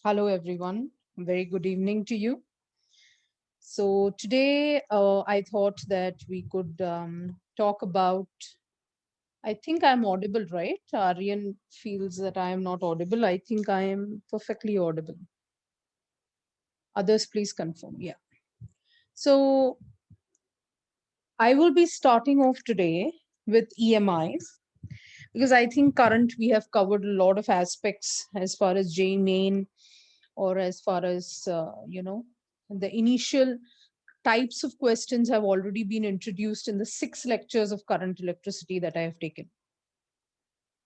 Hello, everyone. Very good evening to you. So, today I thought that we could talk about. I think I'm audible, right? Aryan feels that I am not audible. I think I am perfectly audible. Others, please confirm. Yeah. So, I will be starting off today with EMIs because I think current we have covered a lot of aspects as far as J main or as far as, the initial types of questions have already been introduced in the 6 lectures of current electricity that I have taken.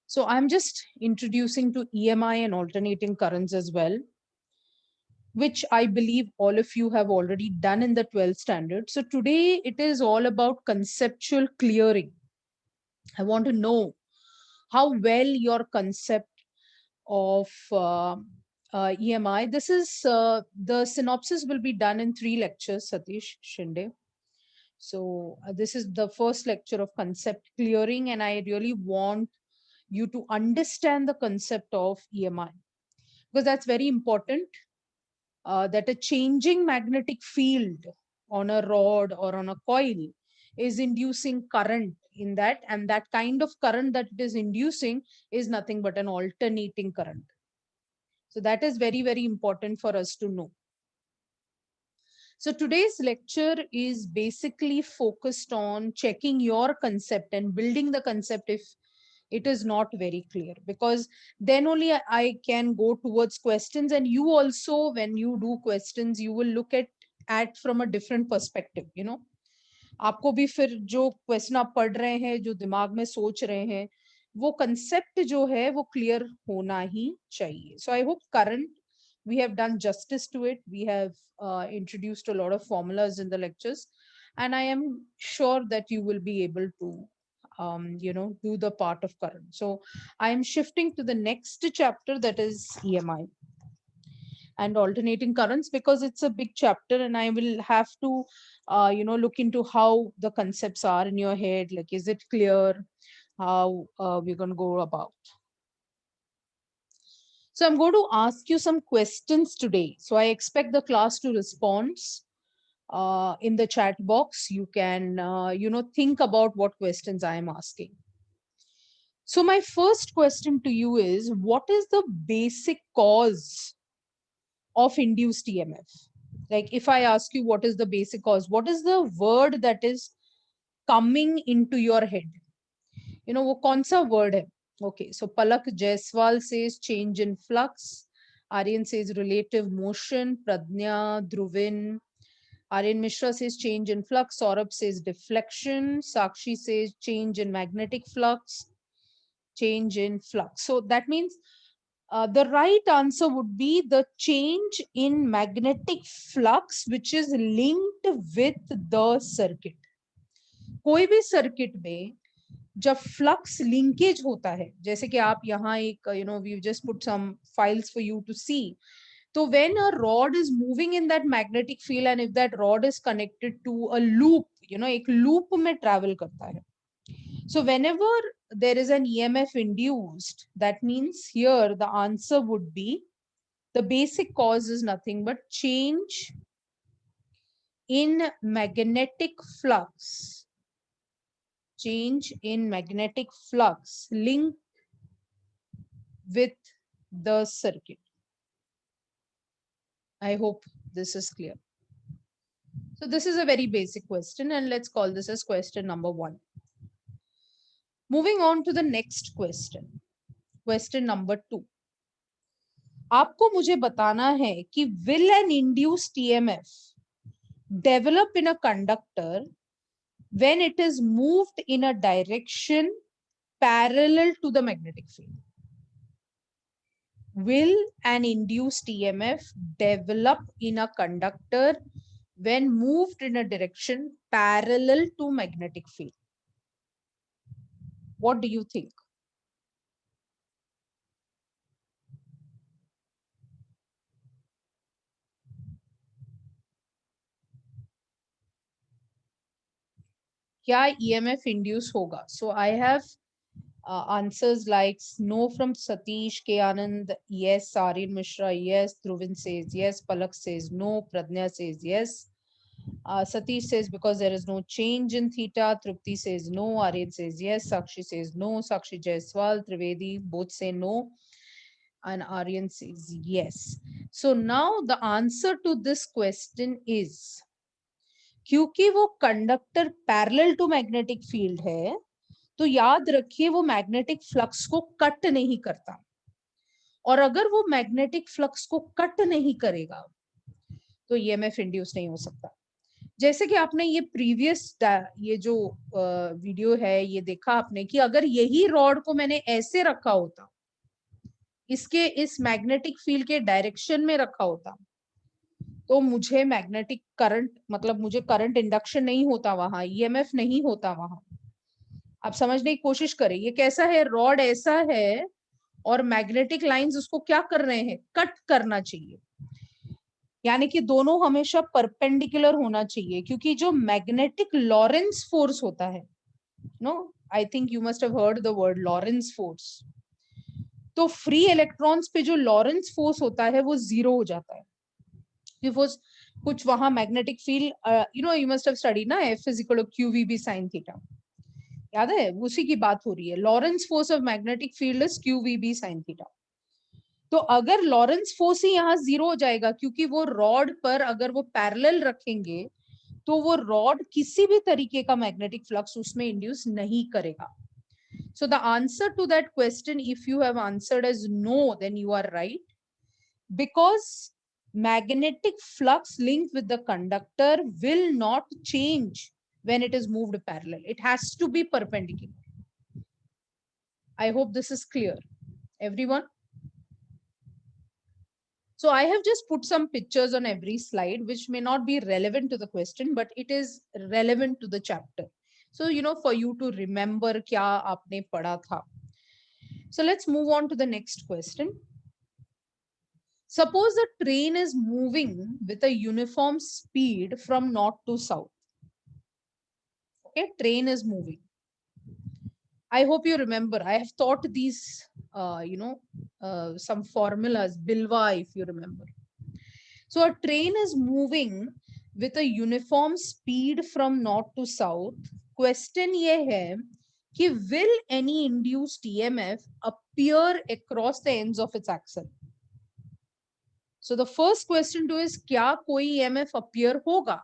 So I'm just introducing to EMI and alternating currents as well, which I believe all of you have already done in the 12th standard. So today it is all about conceptual clearing. I want to know how well your concept of EMI. This is the synopsis will be done in 3 lectures, Satish Shinde. So this is the first lecture of concept clearing, and I really want you to understand the concept of EMI because that's very important. That a changing magnetic field on a rod or on a coil is inducing current in that, and that kind of current that it is inducing is nothing but an alternating current. So that is very, very important for us to know. So today's lecture is basically focused on checking your concept and building the concept if it is not very clear, because then only I can go towards questions, and you also, when you do questions, you will look at from a different perspective. आपको भी फिर जो question आप पढ़ रहे हैं, जो दिमाग में सोच रहे हैं, वो कंसेप्ट जो है वो क्लियर होना ही चाहिए. So I hope current we have done justice to it. We have introduced a lot of formulas in the lectures, and I am sure that you will be able to do the part of current. So I am shifting to the next chapter, that is EMI and alternating currents, because it's a big chapter and I will have to look into how the concepts are in your head, like is it clear how we're going to go about. So I'm going to ask you some questions today, so I expect the class to respond in the chat box. You can think about what questions I am asking. So my first question to you is, what is the basic cause of induced EMF? Like if I ask you what is the basic cause, what is the word that is coming into your head? वो कौन सा word है? Okay, so Palak Jaiswal says change in flux. Aryan says relative motion. Pradnya, Dhruvin. Aryan Mishra says change in flux. Saurabh says deflection. Sakshi says change in magnetic flux. Change in flux. So that means the right answer would be the change in magnetic flux, which is linked with the circuit. कोई भी circuit में जब flux linkage होता है, जैसे कि आप यहाँ एक we just put some files for you to see. तो when a rod is moving in that magnetic field and if that rod is connected to a loop, एक loop में travel करता है. So whenever there is an EMF induced, that means here the answer would be the basic cause is nothing but change in magnetic flux. Change in magnetic flux linked with the circuit. I hope this is clear. So this is a very basic question, and let's call this as question number 1. Moving on to the next question. Question number 2. आपको मुझे बताना है कि will an induced EMF develop in a conductor when it is moved in a direction parallel to the magnetic field? Will an induced EMF develop in a conductor when moved in a direction parallel to magnetic field? What do you think? क्या EMF induce होगा? So I have Answers like no from Satish, K. Anand, yes. Aryan Mishra, yes. Dhruvin says yes. Palak says no. Pradnya says yes. Satish says because there is no change in theta. Trupti says no. Aryan says yes. Sakshi says no. Sakshi Jaiswal, Trivedi both say no. And Aryan says yes. So now the answer to this question is, क्योंकि वो conductor parallel to magnetic field है, तो याद रखिए वो magnetic flux को cut नहीं करता, और अगर वो मैग्नेटिक फ्लक्स को कट नहीं करेगा तो ईएमएफ इंड्यूस नहीं हो सकता। जैसे कि आपने ये प्रीवियस ये जो वीडियो है ये देखा आपने कि अगर यही रॉड को मैंने ऐसे रखा होता, इसके इस मैग्नेटिक फील्ड के डायरेक्शन में रखा होता, तो मुझे मैग्नेटिक करंट मतलब मुझे करंट इंडक्शन नहीं होता वहां, ईएमएफ नहीं होता वहां। आप समझने की कोशिश करें, ये कैसा है, रॉड ऐसा है और मैग्नेटिक लाइंस उसको क्या कर रहे हैं, कट करना चाहिए, यानी कि दोनों हमेशा परपेंडिकुलर होना चाहिए, क्योंकि जो मैग्नेटिक लॉरेंस फोर्स होता है, no I think you must have heard the word Lorentz force, तो फ्री इलेक्ट्रॉन्स पे जो लॉरेंस फोर्स होता है वो जीरो हो जाता है, कुछ वहां magnetic field you must have study ना, F is equal to QVB sin theta, याद है, उसी की बात हो रही है, Lorentz force of magnetic field is QVB sin theta. तो अगर लॉरेंस फोर्स ही यहाँ जीरो हो जाएगा, क्योंकि वो रॉड पर अगर वो पैरेलल रखेंगे तो वो रॉड किसी भी तरीके का मैग्नेटिक फ्लक्स उसमें इंड्यूस नहीं करेगा। So the answer to that question, if you have answered as no, then you are right, because magnetic flux linked with the conductor will not change when it is moved parallel. It has to be perpendicular. I hope this is clear, everyone. So I have just put some pictures on every slide, which may not be relevant to the question, but it is relevant to the chapter. So, for you to remember kya aapne padha tha. So let's move on to the next question. Suppose the train is moving with a uniform speed from north to south. Okay, train is moving. I hope you remember. I have taught these, some formulas, Bilwa, if you remember. So a train is moving with a uniform speed from north to south. Question ये है कि will any induced EMF appear across the ends of its axle? So the first question to is क्या कोई EMF appear होगा?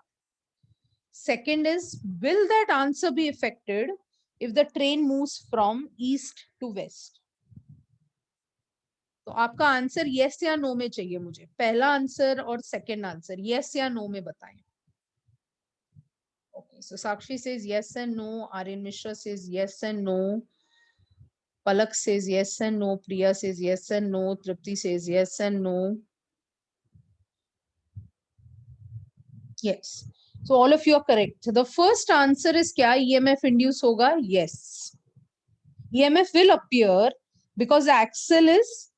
Second is, will that answer be affected if the train moves from east to west? तो आपका answer yes या no में चाहिए मुझे, पहला आंसर और सेकंड आंसर yes या no में बताएं। Okay, so Sakshi says yes and no, Aryan Mishra says yes and no, Palak says yes and no, Priya says yes and no, Tripti says yes and no. Yes. So all of you are correct. So the first answer is क्या EMF induce होगा? Yes. EMF will appear because the axle is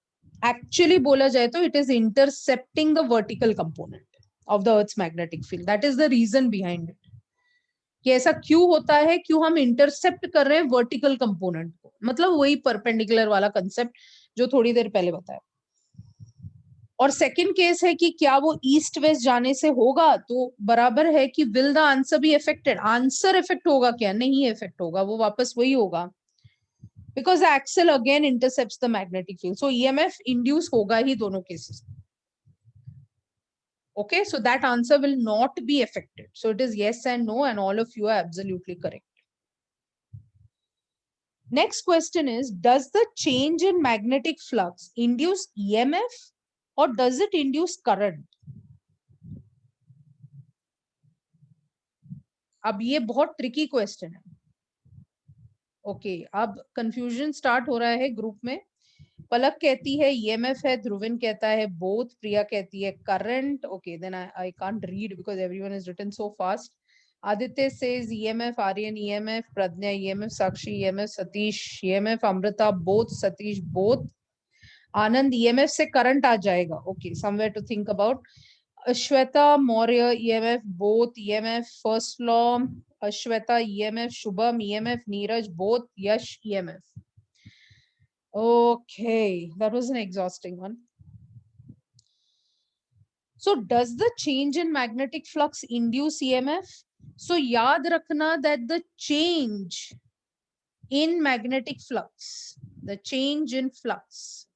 actually बोला जाए तो it is intercepting the vertical component of the Earth's magnetic field. That is the reason behind it. कि ऐसा क्यों होता है, क्यों हम इंटरसेप्ट कर रहे हैं वर्टिकल कंपोनेंट को, मतलब वही परपेंडिकुलर वाला कंसेप्ट जो थोड़ी देर पहले बताया। और सेकंड केस है कि क्या वो ईस्ट वेस्ट जाने से होगा, तो बराबर है कि will the answer be effected, answer effect होगा क्या, नहीं इफेक्ट होगा, वो वापस वही होगा, because the axle again intercepts the magnetic field, so EMF induce होगा ही दोनों केसेस में। Okay, so that answer will not be affected. So it is yes and no, and all of you are absolutely correct. Next question is, does the change in magnetic flux induce EMF or does it induce current? अब ये बहुत tricky question है। Okay, अब confusion start हो रहा है group में। पलक कहती है EMF है, ध्रुविन कहता है बोथ, प्रिया कहती है current. Okay, then I can't read because everyone is written so fast. Aditya says EMF, Aryan EMF, Pradnya EMF, Sakshi EMF, Satish EMF, Amrita both, Satish both, Anand EMF से current आ जाएगा। Okay, somewhere to think about. Ashweta Maurya EMF both, EMF first law, Ashweta EMF, Shubham EMF, Neeraj both, Yash EMF. Okay, that was an exhausting one. So does the change in magnetic flux induce EMF? So याद रखना that the change in magnetic flux, the change in flux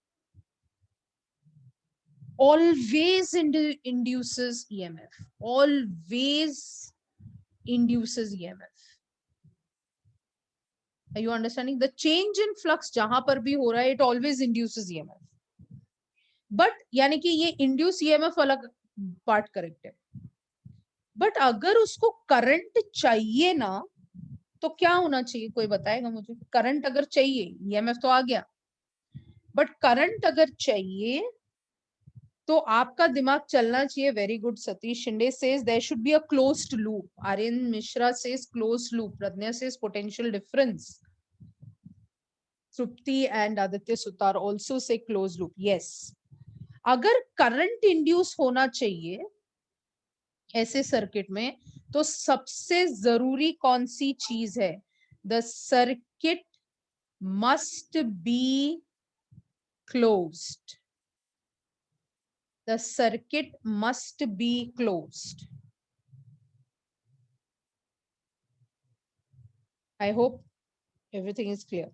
always induces EMF, always induces EMF. Are you understanding? The change in flux जहां पर भी हो रहा है, it always induces EMF. But यानी कि ये induce EMF अलग part correct है. But अगर उसको करंट चाहिए ना, तो क्या होना चाहिए? कोई बताएगा मुझे? करंट अगर चाहिए, ईएमएफ तो आ गया, बट करंट अगर चाहिए तो आपका दिमाग चलना चाहिए. Very good. Satish Shinde says there should be a closed loop. Aryan Mishra says closed loop. Pragya says potential difference. Trupti and Aditya Sutar also say closed loop. Yes. अगर करंट इंड्यूस होना चाहिए ऐसे सर्किट में, तो सबसे जरूरी कौन सी चीज है? The circuit must be closed. The circuit must be closed. I hope everything is clear.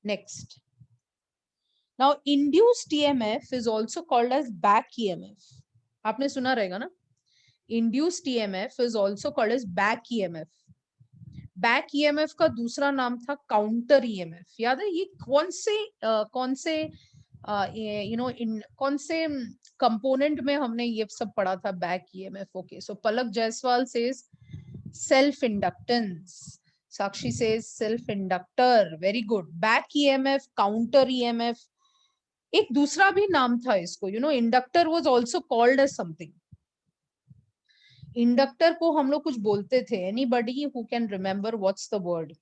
Next. Now, induced EMF is also called as back EMF. आपने सुना रहेगा ना? Induced EMF is also called as back EMF. Back EMF का दूसरा नाम था counter EMF. याद है ये कौन से कौन से कंपोनेंट में हमने ये सब पढ़ा था? Back EMF. Okay, so Palak Jaiswal says self inductance. Sakshi says self inductor. Very good. Back EMF, counter EMF. एक दूसरा भी नाम था इसको. Inductor was also called as something. Inductor को हम लोग कुछ बोलते थे. Anybody who can remember what's the word?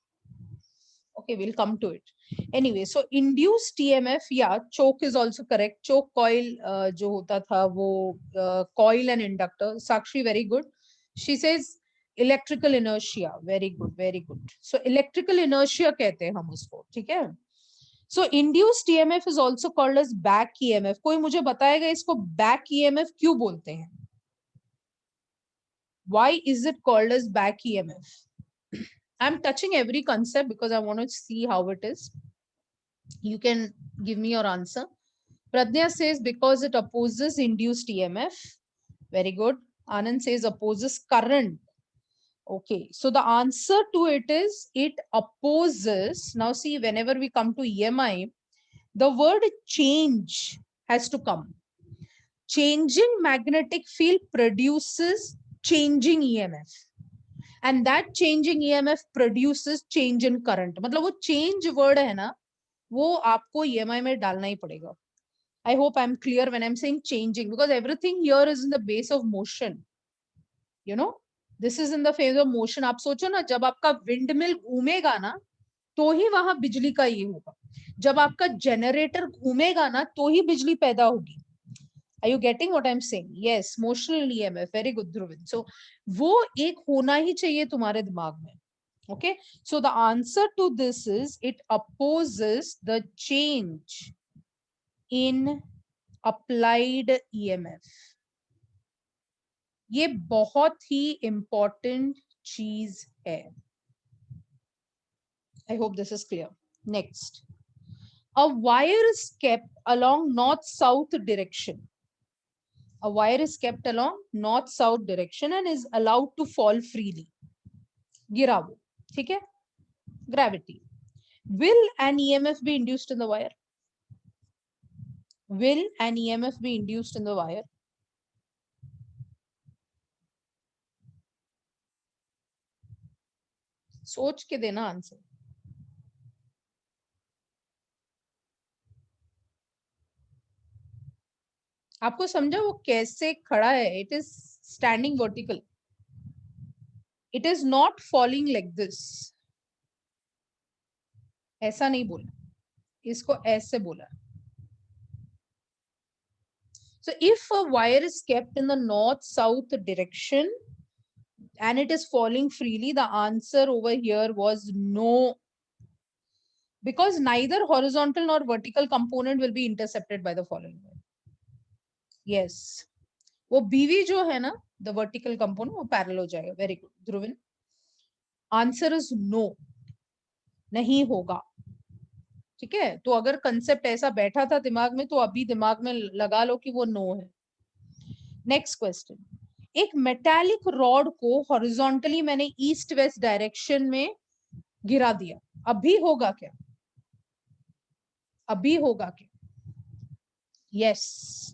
Okay, we'll come to it. Anyway, so induced EMF, yeah, choke is also correct. Choke coil जो होता था वो coil and inductor. Sakshi, very good. She says electrical inertia. Very good, very good. So electrical inertia कहते हैं हम उसको. ठीक है? So induced EMF is also called as back EMF. कोई मुझे बताएगा इसको back EMF क्यों बोलते हैं? Why is it called as back EMF? I'm touching every concept because I want to see how it is. You can give me your answer. Pradnya says because it opposes induced EMF. Very good. Anand says opposes current. Okay, so the answer to it is it opposes. Now see, whenever we come to EMI, the word change has to come. Changing magnetic field produces changing EMF. And that changing EMF produces change in current. मतलब वो change word है ना, वो आपको EMI में डालना ही पड़ेगा. I hope I'm clear when I'm saying changing, because everything here is in the base of motion. This is in the phase of motion. आप सोचो ना, जब आपका windmill घूमेगा ना, तो ही वहां बिजली का ये होगा. जब आपका जनरेटर घूमेगा ना, तो ही बिजली पैदा होगी. Are you getting what I'm saying? Yes, motional EMF. Very good, Dhruvin. So, वो एक होना ही चाहिए तुम्हारे दिमाग में. Okay. So the answer to this is it opposes the change in applied EMF. ये बहुत ही important चीज है. I hope this is clear. Next. A wire is kept along north-south direction. A wire is kept along north-south direction and is allowed to fall freely. गिरा वो, ठीक है? Gravity. Will an EMF be induced in the wire? Will an EMF be induced in the wire? सोच के देना answer. आपको समझा वो कैसे खड़ा है? It is standing vertical. It is not falling like this. ऐसा नहीं बोला, इसको ऐसे बोला. So if a wire is kept in the north-south direction and it is falling freely, the answer over here was no. because neither horizontal nor vertical component will be intercepted by the following wire. Yes, वो BV जो है ना, the vertical component, वो parallel हो जाएगा. Very good, Dhruvin. Answer is no, नहीं होगा. ठीक है, तो अगर कंसेप्ट ऐसा बैठा था दिमाग में तो अभी दिमाग में लगा लो कि वो नो है. Next question. एक मेटालिक रॉड को हॉरिजॉन्टली मैंने ईस्ट वेस्ट डायरेक्शन में गिरा दिया. अभी होगा क्या? अभी होगा क्या? यस,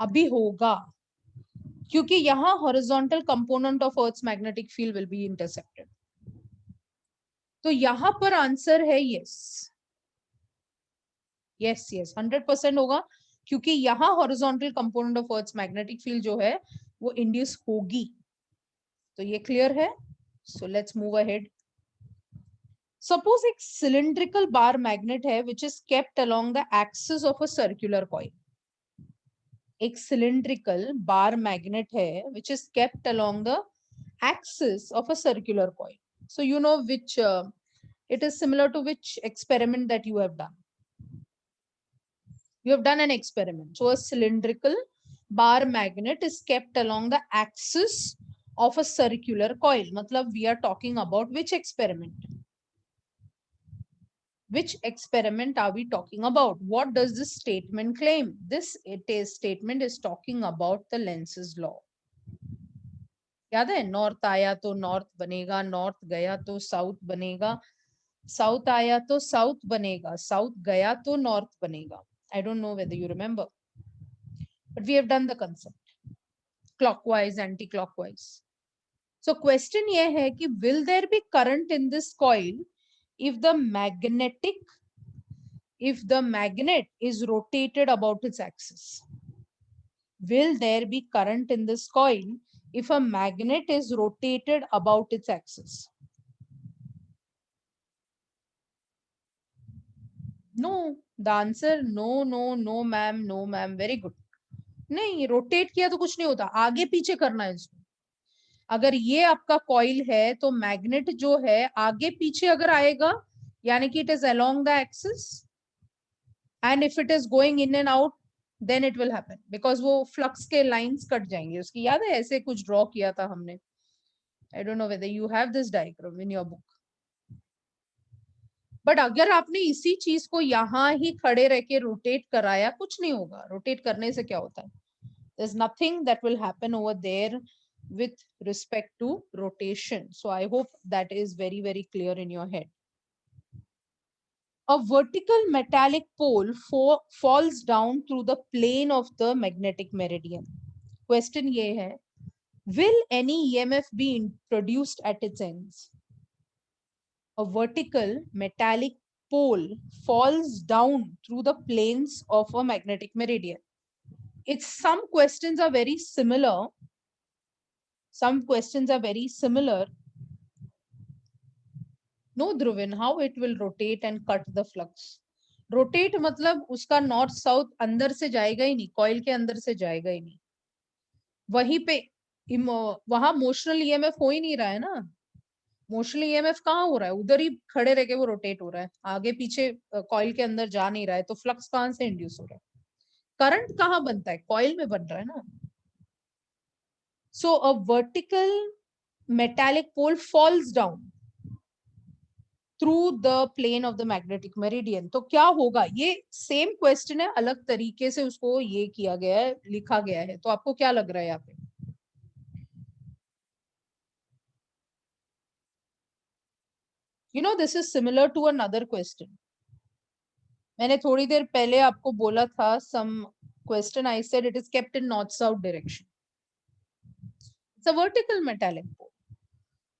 अभी होगा, क्योंकि यहां horizontal component of earth's magnetic field will be intercepted. तो यहां पर आंसर है यस. यस यस 100% होगा, क्योंकि यहां horizontal component of earth's magnetic field जो है वो इंड्यूस होगी. तो ये क्लियर है. So let's move ahead. Suppose एक सिलिंड्रिकल बार मैग्नेट है which is kept along the axis of a circular coil. एक सिलिंड्रिकल बार मैग्नेट है which is kept along the axis of a circular coil. So you know which it is similar to which experiment that you have done. You have done an experiment. So a cylindrical bar magnet is kept along the axis of a circular coil. Matlab we are talking about which experiment? Which experiment are we talking about? What does this statement claim? This statement is talking about the Lenz's law. याद है, north आया तो north बनेगा, north गया तो south बनेगा, south आया तो साउथ बनेगा, साउथ गया तो नॉर्थ बनेगा. I don't know whether you remember, but we have done the concept clockwise, anti-clockwise. So question ये है कि will there be current in this coil if the magnet is rotated about its axis? Will there be current in this coil if a magnet is rotated about its axis? No. The answer no, no, no ma'am, no ma'am. Very good. नहीं, rotate किया तो कुछ नहीं होता, आगे पीछे करना है इसको. अगर ये आपका कॉइल है तो मैग्नेट जो है आगे पीछे अगर आएगा, यानी कि it is along the axis, and if it is going in and out then it will happen, because वो फ्लक्स के लाइंस कट जाएंगे उसकी. याद है ऐसे कुछ ड्रॉ किया था हमने. आई don't know whether you have this diagram in your book. But अगर आपने इसी चीज को यहां ही खड़े रह के रोटेट कराया, कुछ नहीं होगा. रोटेट करने से क्या होता है? There's nothing that will happen over there with respect to rotation. So I hope that is very, very clear in your head. A vertical metallic pole falls down through the plane of the magnetic meridian. Question ye hai, will any EMF be produced at its ends? A vertical metallic pole falls down through the planes of a magnetic meridian. It's some questions are very similar. Some questions are very similar. No, Dhruvin, how it will rotate and cut the flux? Rotate मतलब उसका north south अंदर से जाएगा ही नहीं, coil के अंदर से जाएगा ही नहीं. वहीं पे वहां मोशनल ईएमएफ हो ही नहीं रहा है ना. मोशनल ईएमएफ कहाँ हो रहा है? उधर ही खड़े रह के वो रोटेट हो रहा है, आगे पीछे कॉइल के अंदर जा नहीं रहा है. तो फ्लक्स कहाँ से इंड्यूस हो रहा है? करंट कहाँ बनता है? कॉइल में बन रहा है ना. So a vertical metallic pole falls down through the plane of the magnetic meridian. तो क्या होगा? ये सेम क्वेश्चन है, अलग तरीके से उसको ये किया गया है, लिखा गया है. तो आपको क्या लग रहा है यहाँ पे? You know, this is similar to another question. मैंने थोड़ी देर पहले आपको बोला था, some question I said it is kept in north-south direction. It's a vertical metallic pole,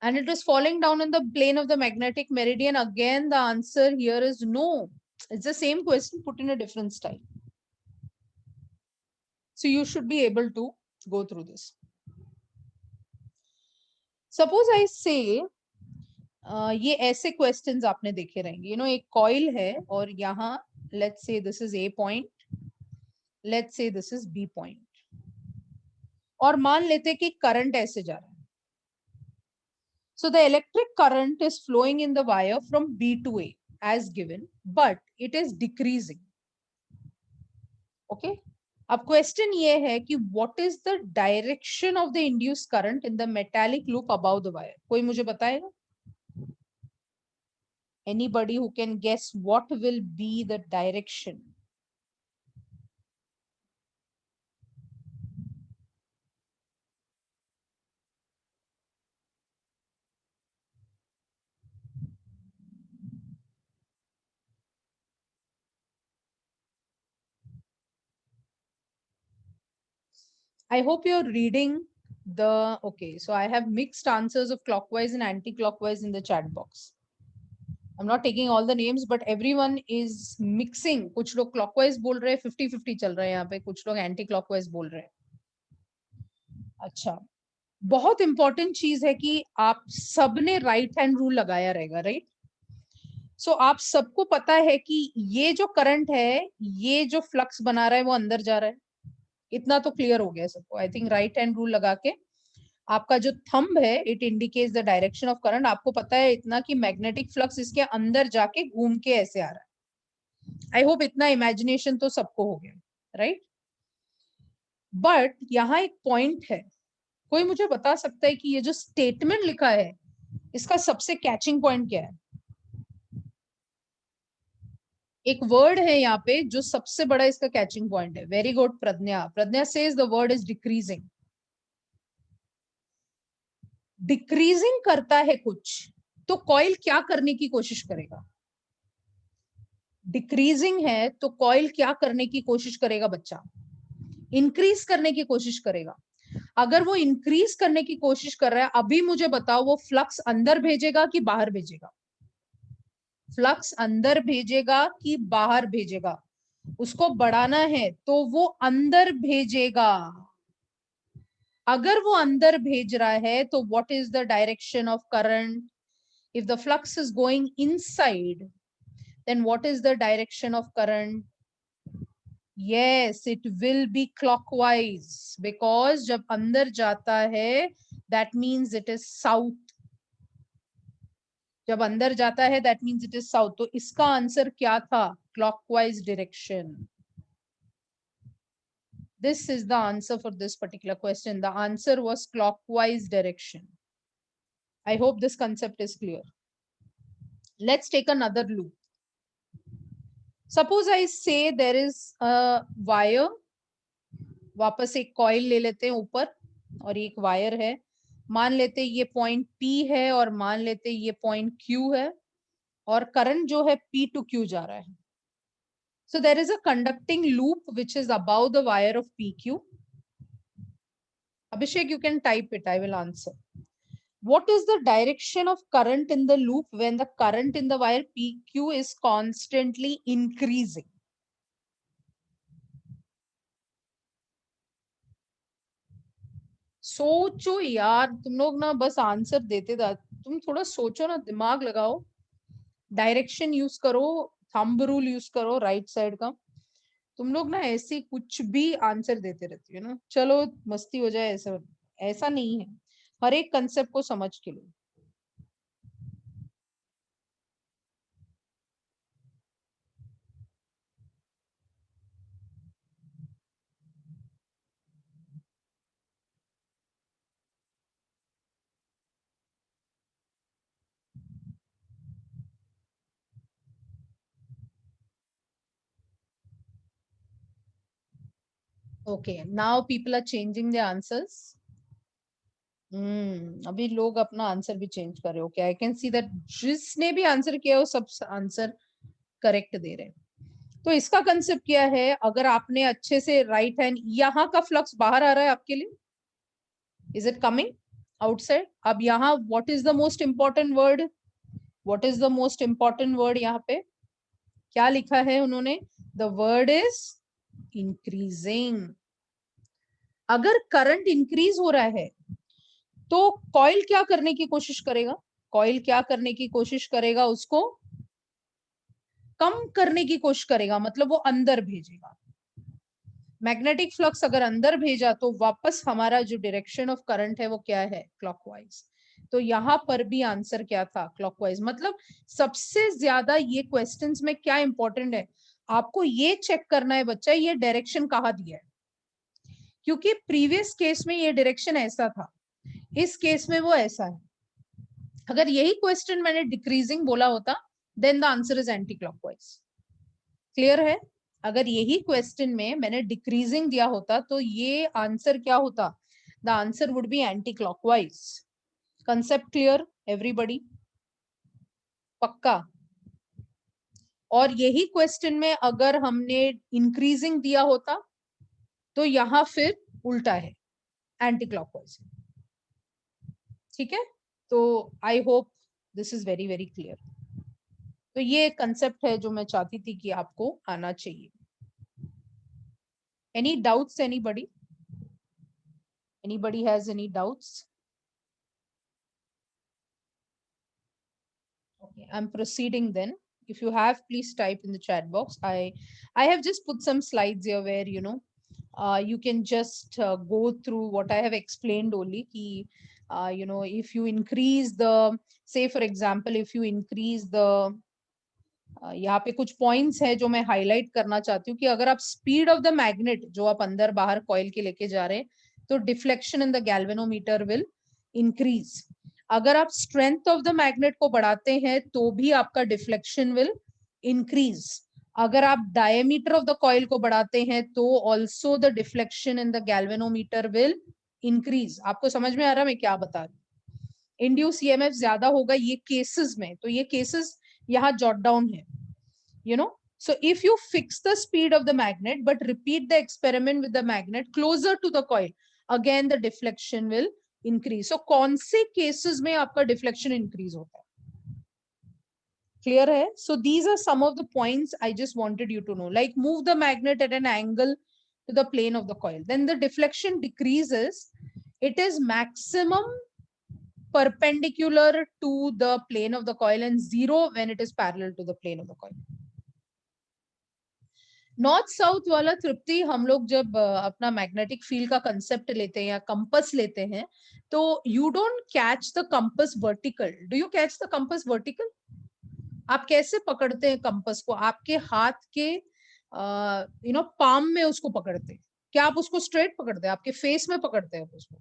and it is falling down in the plane of the magnetic meridian. Again, the answer here is no. It's the same question put in a different style. So you should be able to go through this. Suppose I say ये ऐसे questions आपने देखे रहेंगे. You know, एक coil है और यहाँ let's say this is A point, let's say this is B point, और मान लेते कि करंट ऐसे जा रहा है. So the electric current is flowing in the wire from B to A, as given, but it is decreasing. Okay. अब question ये है कि what is the direction of the induce current in the metallic loop about the wire. कोई मुझे बताएगा? Anybody who can guess what will be the direction? I hope you're reading the, okay, so I have mixed answers of clockwise and anti-clockwise in the chat box. I'm not taking all the names, but everyone is mixing. कुछ लोग clockwise बोल रहे हैं, 50-50 चल रहा है यहाँ पे, कुछ लोग anti-clockwise बोल रहे हैं. अच्छा, बहुत इंपॉर्टेंट चीज है कि आप सबने राइट हैंड रूल लगाया रहेगा, राइट? सो आप सबको पता है कि ये जो करंट है, ये जो फ्लक्स बना रहा है वो अंदर जा रहा है. इतना तो क्लियर हो गया सबको. I think right hand rule लगा के आपका जो थंब है, it indicates the direction of current. आपको पता है इतना कि मैग्नेटिक फ्लक्स इसके अंदर जाके घूम के ऐसे आ रहा है. आई होप इतना इमेजिनेशन तो सबको हो गया, राइट? बट यहाँ एक पॉइंट है. कोई मुझे बता सकता है कि ये जो स्टेटमेंट लिखा है, इसका सबसे कैचिंग पॉइंट क्या है? एक वर्ड है यहाँ पे जो सबसे बड़ा इसका कैचिंग पॉइंट है. Very good Pragya. Pragya says the word is decreasing. Decreasing करता है कुछ, तो कॉइल क्या करने की कोशिश करेगा? डिक्रीजिंग है तो कॉइल क्या करने की कोशिश करेगा बच्चा? इंक्रीज करने की कोशिश करेगा. अगर वो इंक्रीज करने की कोशिश कर रहा है, अभी मुझे बताओ वो फ्लक्स अंदर भेजेगा कि बाहर भेजेगा? फ्लक्स अंदर भेजेगा कि बाहर भेजेगा? उसको बढ़ाना है तो वो अंदर भेजेगा. अगर वो अंदर भेज रहा है तो what is the direction of current? If the flux is going inside, then what is the direction of current? Yes, it will be clockwise, because जब अंदर जाता है that means it is south. जब अंदर जाता है that means it is south. तो इसका आंसर क्या था? Clockwise direction. This is the answer for this particular question. The answer was clockwise direction. I hope this concept is clear. Let's take another loop. Suppose I say there is a wire. वापस एक coil ले लेते हैं ऊपर, और एक wire है. मान लेते हैं ये पॉइंट P है और मान लेते हैं ये पॉइंट Q है, और करंट जो है P to Q जा रहा है. So there is a conducting loop which is above the wire of PQ. Abhishek, you can type it. I will answer. What is the direction of current in the loop when the current in the wire PQ is constantly increasing? सोचो यार, तुम लोग ना बस answer देते था. तुम थोड़ा सोचो ना, दिमाग लगाओ, डायरेक्शन यूज करो, थंब रूल यूज करो राइट साइड का. तुम लोग ना ऐसे कुछ भी आंसर देते रहती हो ना. चलो मस्ती हो जाए, ऐसा ऐसा नहीं है. हर एक कंसेप्ट को समझ के लो. Okay, now people are changing the answers. अभी लोग अपना आंसर भी चेंज कर रहे हो. क्या आई कैन सी दैट जिसने भी आंसर किया वो सब आंसर करेक्ट दे रहे हैं. तो इसका कंसेप्ट क्या है? अगर आपने अच्छे से राइट हैंड, यहाँ का फ्लक्स बाहर आ रहा है आपके लिए, इज इट कमिंग आउटसाइड? अब यहाँ what is the most important word? What is the most important word? यहाँ पे क्या लिखा है उन्होंने? The word is increasing. अगर करंट इंक्रीज हो रहा है तो कॉइल क्या करने की कोशिश करेगा? कॉइल क्या करने की कोशिश करेगा? उसको कम करने की कोशिश करेगा, मतलब वो अंदर भेजेगा. मैग्नेटिक फ्लक्स अगर अंदर भेजा तो वापस हमारा जो डायरेक्शन ऑफ करंट है वो क्या है? क्लॉकवाइज. तो यहाँ पर भी आंसर क्या था, क्लॉकवाइज। मतलब सबसे ज्यादा ये क्वेश्चंस में क्या इंपॉर्टेंट है, आपको ये चेक करना है बच्चा ये डायरेक्शन कहाँ दिया है, क्योंकि प्रीवियस केस में ये डायरेक्शन ऐसा था, इस केस में वो ऐसा है। अगर यही क्वेश्चन मैंने डिक्रीजिंग बोला होता then the answer is anti clockwise. Clear है? अगर यही क्वेश्चन में मैंने डिक्रीजिंग दिया होता तो ये आंसर क्या होता, the answer would be anti clockwise. Concept clear everybody? पक्का? और यही क्वेश्चन में अगर हमने इंक्रीजिंग दिया होता तो यहां फिर उल्टा है, एंटी क्लॉकवाइज। ठीक है, तो I hope this is very very clear. तो ये कंसेप्ट है जो मैं चाहती थी कि आपको आना चाहिए। Any doubts anybody? Anybody has any doubts? Okay, I'm proceeding then. If you have, please type in the chat box. I have just put some slides here where you can just go through what I have explained only. Ki, if you increase the, say for example, if you increase the यहाँ पे कुछ points है जो मैं highlight करना चाहती हूँ कि अगर आप स्पीड ऑफ द मैग्नेट जो आप अंदर बाहर कॉइल के लेके जा रहे हैं तो deflection in the galvanometer will increase. अगर आप स्ट्रेंथ ऑफ द मैग्नेट को बढ़ाते हैं तो भी आपका डिफ्लेक्शन विल इंक्रीज। अगर आप डायमीटर ऑफ द कॉइल को बढ़ाते हैं तो also the deflection in the galvanometer will increase. आपको समझ में आ रहा मैं क्या बता रही हूँ? इंड्यूस ईएमएफ ज्यादा होगा ये केसेस में, तो ये केसेस यहाँ जॉट डाउन है। So if you fix the speed of the magnet but repeat the experiment with the magnet closer to the coil, again the deflection will increase. So कौन से cases में आपका deflection increase होता है? Clear है? So these are some of the points I just wanted you to know. Like move the magnet at an angle to the plane of the coil, then the deflection decreases. It is maximum perpendicular to the plane of the coil and zero when it is parallel to the plane of the coil. North south वाला तृप्ति, हम लोग जब अपना magnetic field का concept लेते हैं या compass लेते हैं तो you don't catch the compass vertical. Do you catch the compass vertical? आप कैसे पकड़ते हैं कंपस को? आपके हाथ के पाम में उसको पकड़ते हैं। क्या आप उसको स्ट्रेट पकड़ते हैं? आपके फेस में पकड़ते हैं उसको?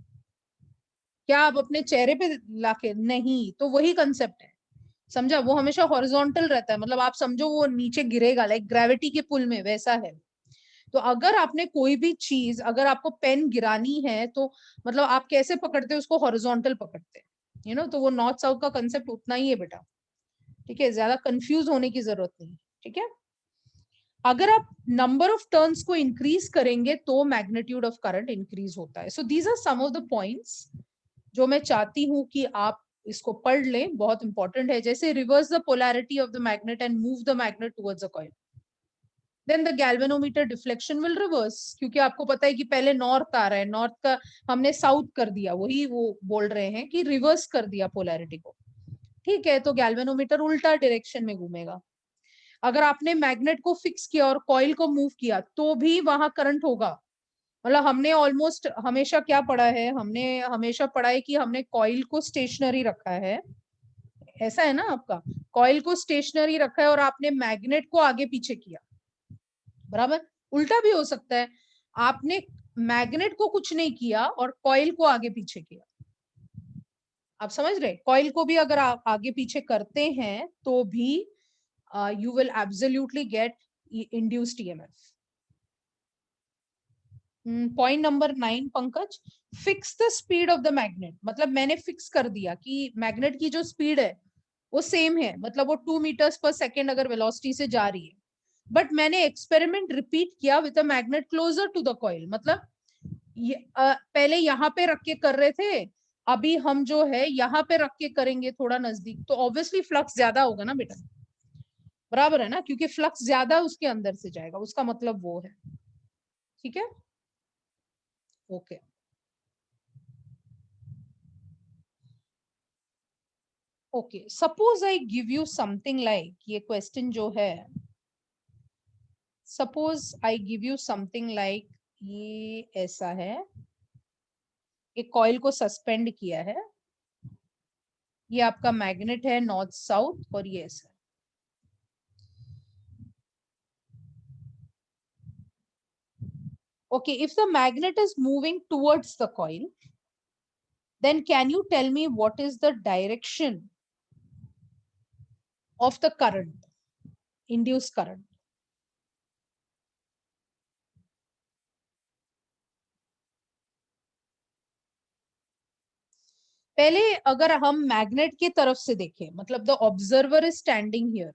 क्या आप अपने चेहरे पे लाके? नहीं। तो वही कंसेप्ट है, समझा? वो हमेशा हॉरिजॉन्टल रहता है, मतलब आप समझो वो नीचे गिरेगा, लाइक ग्रेविटी के पुल में वैसा है। तो अगर आपने कोई भी चीज, अगर आपको पेन गिरानी है तो मतलब आप कैसे पकड़ते हैं उसको? हॉरिजॉन्टल पकड़ते हैं, तो वो नॉर्थ साउथ का कंसेप्ट उतना ही है बेटा। ठीक है, ज्यादा कंफ्यूज होने की जरूरत नहीं। ठीक है, अगर आप नंबर ऑफ टर्न्स को इंक्रीज करेंगे तो मैग्नीट्यूड ऑफ करंट इंक्रीज होता है। So these are some of the points जो मैं चाहती हूं कि आप इसको पढ़ लें, बहुत इंपॉर्टेंट है। जैसे reverse the polarity of the magnet and move the magnet towards the coil, then the galvanometer deflection will reverse. क्योंकि आपको पता है कि पहले नॉर्थ आ रहा है, नॉर्थ का हमने साउथ कर दिया, वही वो बोल रहे हैं कि रिवर्स कर दिया पोलैरिटी को। ठीक है, तो गैल्वेनोमीटर उल्टा डायरेक्शन में घूमेगा। अगर आपने मैग्नेट को फिक्स किया और कॉइल को मूव किया तो भी वहां करंट होगा। मतलब हमने ऑलमोस्ट हमेशा क्या पढ़ा है, हमने हमेशा पढ़ा है कि हमने कॉइल को स्टेशनरी रखा है, ऐसा है ना आपका? कॉइल को स्टेशनरी रखा है और आपने मैग्नेट को आगे पीछे किया, बराबर। उल्टा भी हो सकता है, आपने मैग्नेट को कुछ नहीं किया और कॉइल को आगे पीछे किया। आप समझ रहे? कॉइल को भी अगर आप आगे पीछे करते हैं तो भी you will absolutely get induced EMF. Point number 9 Pankaj, fix the speed of the magnet. मतलब मैंने फिक्स कर दिया कि मैग्नेट की जो स्पीड है वो सेम है, मतलब वो 2 मीटर्स पर सेकेंड अगर वेलोसिटी से जा रही है, बट मैंने एक्सपेरिमेंट रिपीट किया with a magnet closer to the coil. मतलब पहले यहाँ पे रख के कर रहे थे, अभी हम जो है यहाँ पे रख के करेंगे थोड़ा नजदीक, तो ऑब्वियसली फ्लक्स ज्यादा होगा ना बेटा, बराबर है ना? क्योंकि फ्लक्स ज्यादा उसके अंदर से जाएगा, उसका मतलब वो है। ठीक है, okay. Okay, suppose I give you something like, ये क्वेश्चन जो है, suppose I give you something like, ये ऐसा है, एक कॉइल को सस्पेंड किया है ये आपका मैग्नेट है नॉर्थ साउथ और ये ऐसा। Okay, if the magnet is moving towards the coil, then can you tell me what is the direction of the current, induced current? पहले अगर हम मैग्नेट की तरफ से देखें, मतलब the observer is standing here,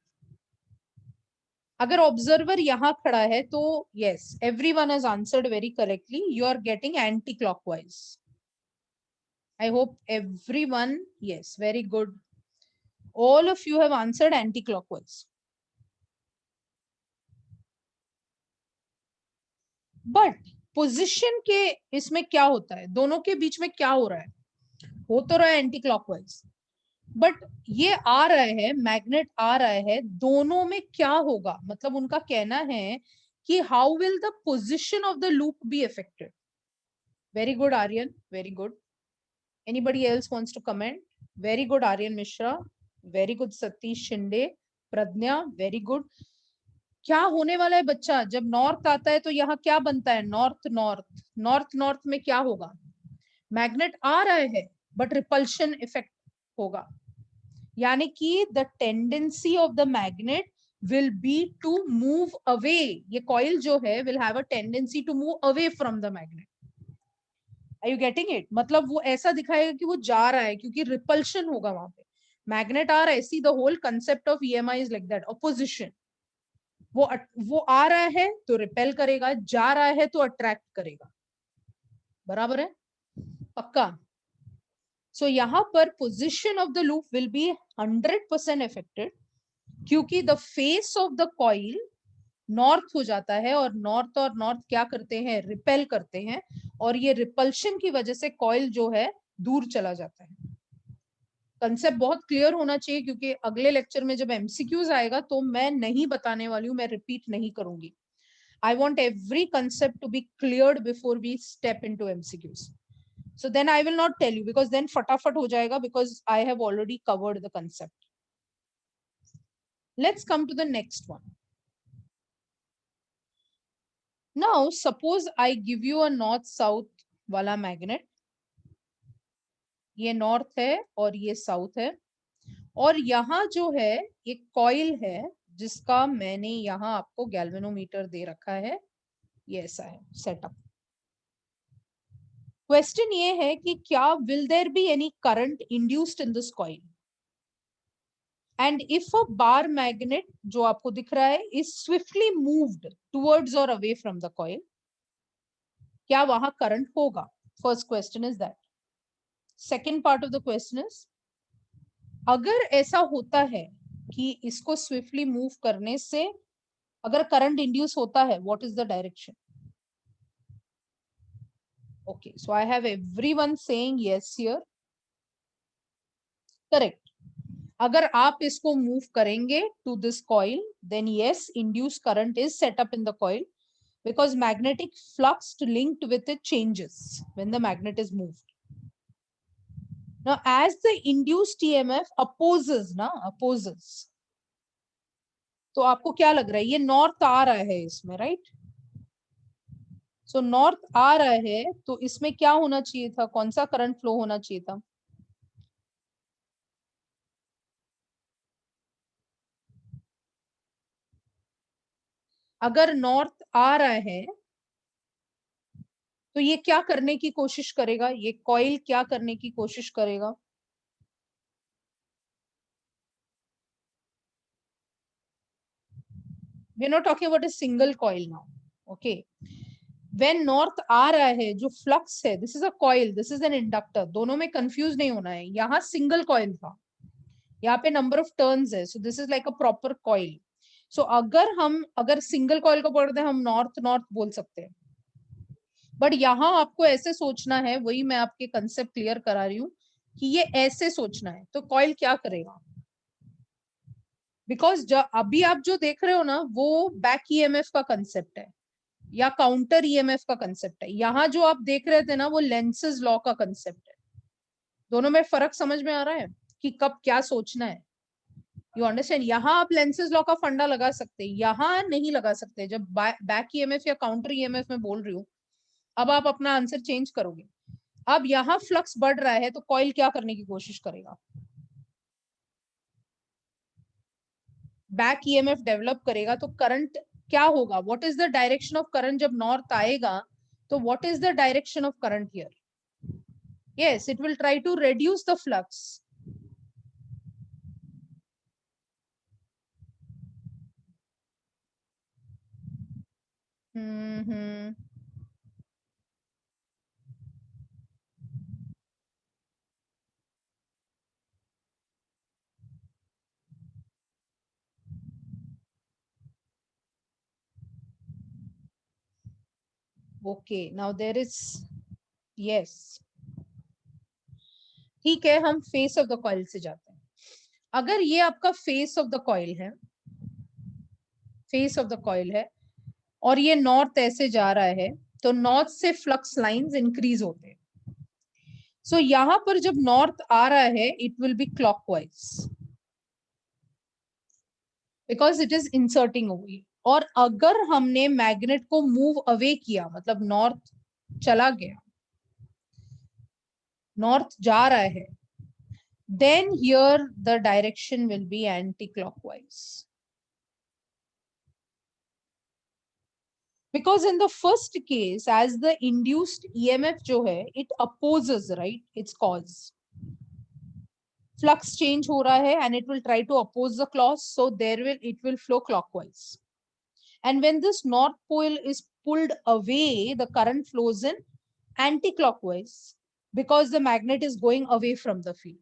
अगर ऑब्जर्वर यहां खड़ा है तो yes, everyone has answered very correctly, you are getting anti clockwise. I hope everyone, yes, very good. All of you have answered anti-clockwise. But position के इसमें क्या होता है, दोनों के बीच में क्या हो रहा है, हो तो रहा है एंटी क्लॉकवाइज, बट ये आ रहा है, मैग्नेट आ रहा है, दोनों में क्या होगा, मतलब उनका कहना है कि how will the position of the loop be affected. Very good Aryan, very good. Anybody else wants to comment? Very good Aryan Mishra, very good Satish Shinde, Pradnya, very good. क्या होने वाला है बच्चा, जब नॉर्थ आता है तो यहाँ क्या बनता है, नॉर्थ नॉर्थ. नॉर्थ नॉर्थ में क्या होगा, मैग्नेट आ रहा है बट रिपल्शन इफेक्ट होगा, यानी कि the tendency of the magnet will be to move away. ये कॉइल जो है will have a tendency to move away from the magnet. Are you getting it? मतलब वो ऐसा दिखाएगा कि वो जा रहा है, क्योंकि रिपल्शन होगा वहां पे. मैग्नेट आ रहा है, see the whole concept of EMI is like that, opposition. वो आ रहा है तो रिपेल करेगा, जा रहा है तो अट्रैक्ट करेगा. बराबर है, पक्का. सो यहाँ पर position of the loop will be 100% affected, क्योंकि the face of the coil north हो जाता है, और नॉर्थ क्या करते हैं, रिपेल करते हैं, और ये रिपल्शन की वजह से कॉइल जो है दूर चला जाता है. कंसेप्ट बहुत क्लियर होना चाहिए, क्योंकि अगले लेक्चर में जब एमसीक्यूज आएगा तो मैं नहीं बताने वाली हूँ, मैं रिपीट नहीं करूंगी. I want every concept to be cleared before we step into MCQs. So then I will not tell you, because then फटाफट हो जाएगा, because I have already covered the concept. Let's come to the next one. Now suppose I give you a north south वाला magnet. ये north है और ये south है, और यहाँ जो है एक कॉइल है जिसका मैंने यहाँ आपको गैल्वेनोमीटर दे रखा है, ये ऐसा है सेटअप. क्वेश्चन ये है कि क्या will there be any current induced in this coil, and if a bar magnet जो आपको दिख रहा है इज स्विफ्टली मूव्ड टुवर्ड्स और अवे फ्रॉम द कॉइल, क्या वहां करंट होगा. First question is that. Second part of the question is, अगर ऐसा होता है कि इसको स्विफ्टली मूव करने से अगर करंट इंड्यूस होता है, what is the direction. Okay, so I have everyone saying yes here. Correct. अगर आप इसको मूव करेंगे to this coil, then yes, induce current is set up in the coil, because magnetic flux linked with it changes when the magnet is moved. Now as the induced EMF opposes, तो आपको क्या लग रहा है, ये north आ रहा है इसमें, राइट. सो नॉर्थ आ रहा है तो इसमें क्या होना चाहिए था, कौन सा करंट फ्लो होना चाहिए था. अगर नॉर्थ आ रहा है तो ये क्या करने की कोशिश करेगा, ये कॉइल क्या करने की कोशिश करेगा. We are not talking about a single coil now. Okay, when north आ रहा है, जो फ्लक्स है, this is a coil, this is an inductor, दोनों में कंफ्यूज नहीं होना है. यहाँ सिंगल कॉइल था, यहाँ पे नंबर ऑफ टर्न्स है, so this is like a proper coil. So अगर सिंगल कॉइल को पढ़ते हैं हम नॉर्थ नॉर्थ बोल सकते हैं, बट यहाँ आपको ऐसे सोचना है, वही मैं आपके कंसेप्ट क्लियर करा रही हूँ कि ये ऐसे सोचना है. तो कॉइल क्या करेगा, बिकॉज अभी आप जो देख रहे हो ना, वो बैक ईएमएफ का कंसेप्ट है या काउंटर ईएमएफ का कंसेप्ट है. यहाँ जो आप देख रहे थे ना, वो लेंसेज लॉ का कंसेप्ट है. दोनों में फर्क समझ में आ रहा है. कि कब क्या सोचना है। You understand? यहाँ आप लेंसेज लॉ का फंडा लगा सकते हैं, यहाँ नहीं लगा सकते। जब बैक ईएमएफ या काउंटर ईएमएफ में बोल रही हूँ, अब आप अपना आंसर चेंज करोगे। अब यहाँ फ्लक्स बढ़ रहा है तो कॉइल क्या करने की कोशिश करेगा? बैक ईएमएफ डेवलप करेगा। तो करंट क्या होगा? What is the direction of current? जब नॉर्थ आएगा तो what is the direction of current here? Yes, it will try to reduce the flux. Hmm. Okay, now there is, yes, ठीक है, हम फेस ऑफ द कॉइल से जाते हैं। अगर ये आपका फेस ऑफ द कॉइल है, फेस ऑफ द कॉइल है, और ये नॉर्थ ऐसे जा रहा है, तो नॉर्थ से फ्लक्स लाइंस इंक्रीज होते हैं। सो यहां पर जब नॉर्थ आ रहा है, it will be clockwise because it is inserting away. और अगर हमने मैग्नेट को मूव अवे किया, मतलब नॉर्थ चला गया, नॉर्थ जा रहा है, then here the direction will be anti-clockwise. Because in the first case, as the induced EMF जो है, it opposes, right, its cause. Flux change हो रहा है and it will try to oppose the cause, so it will flow clockwise. And when this north pole is pulled away, the current flows in anti-clockwise because the magnet is going away from the field.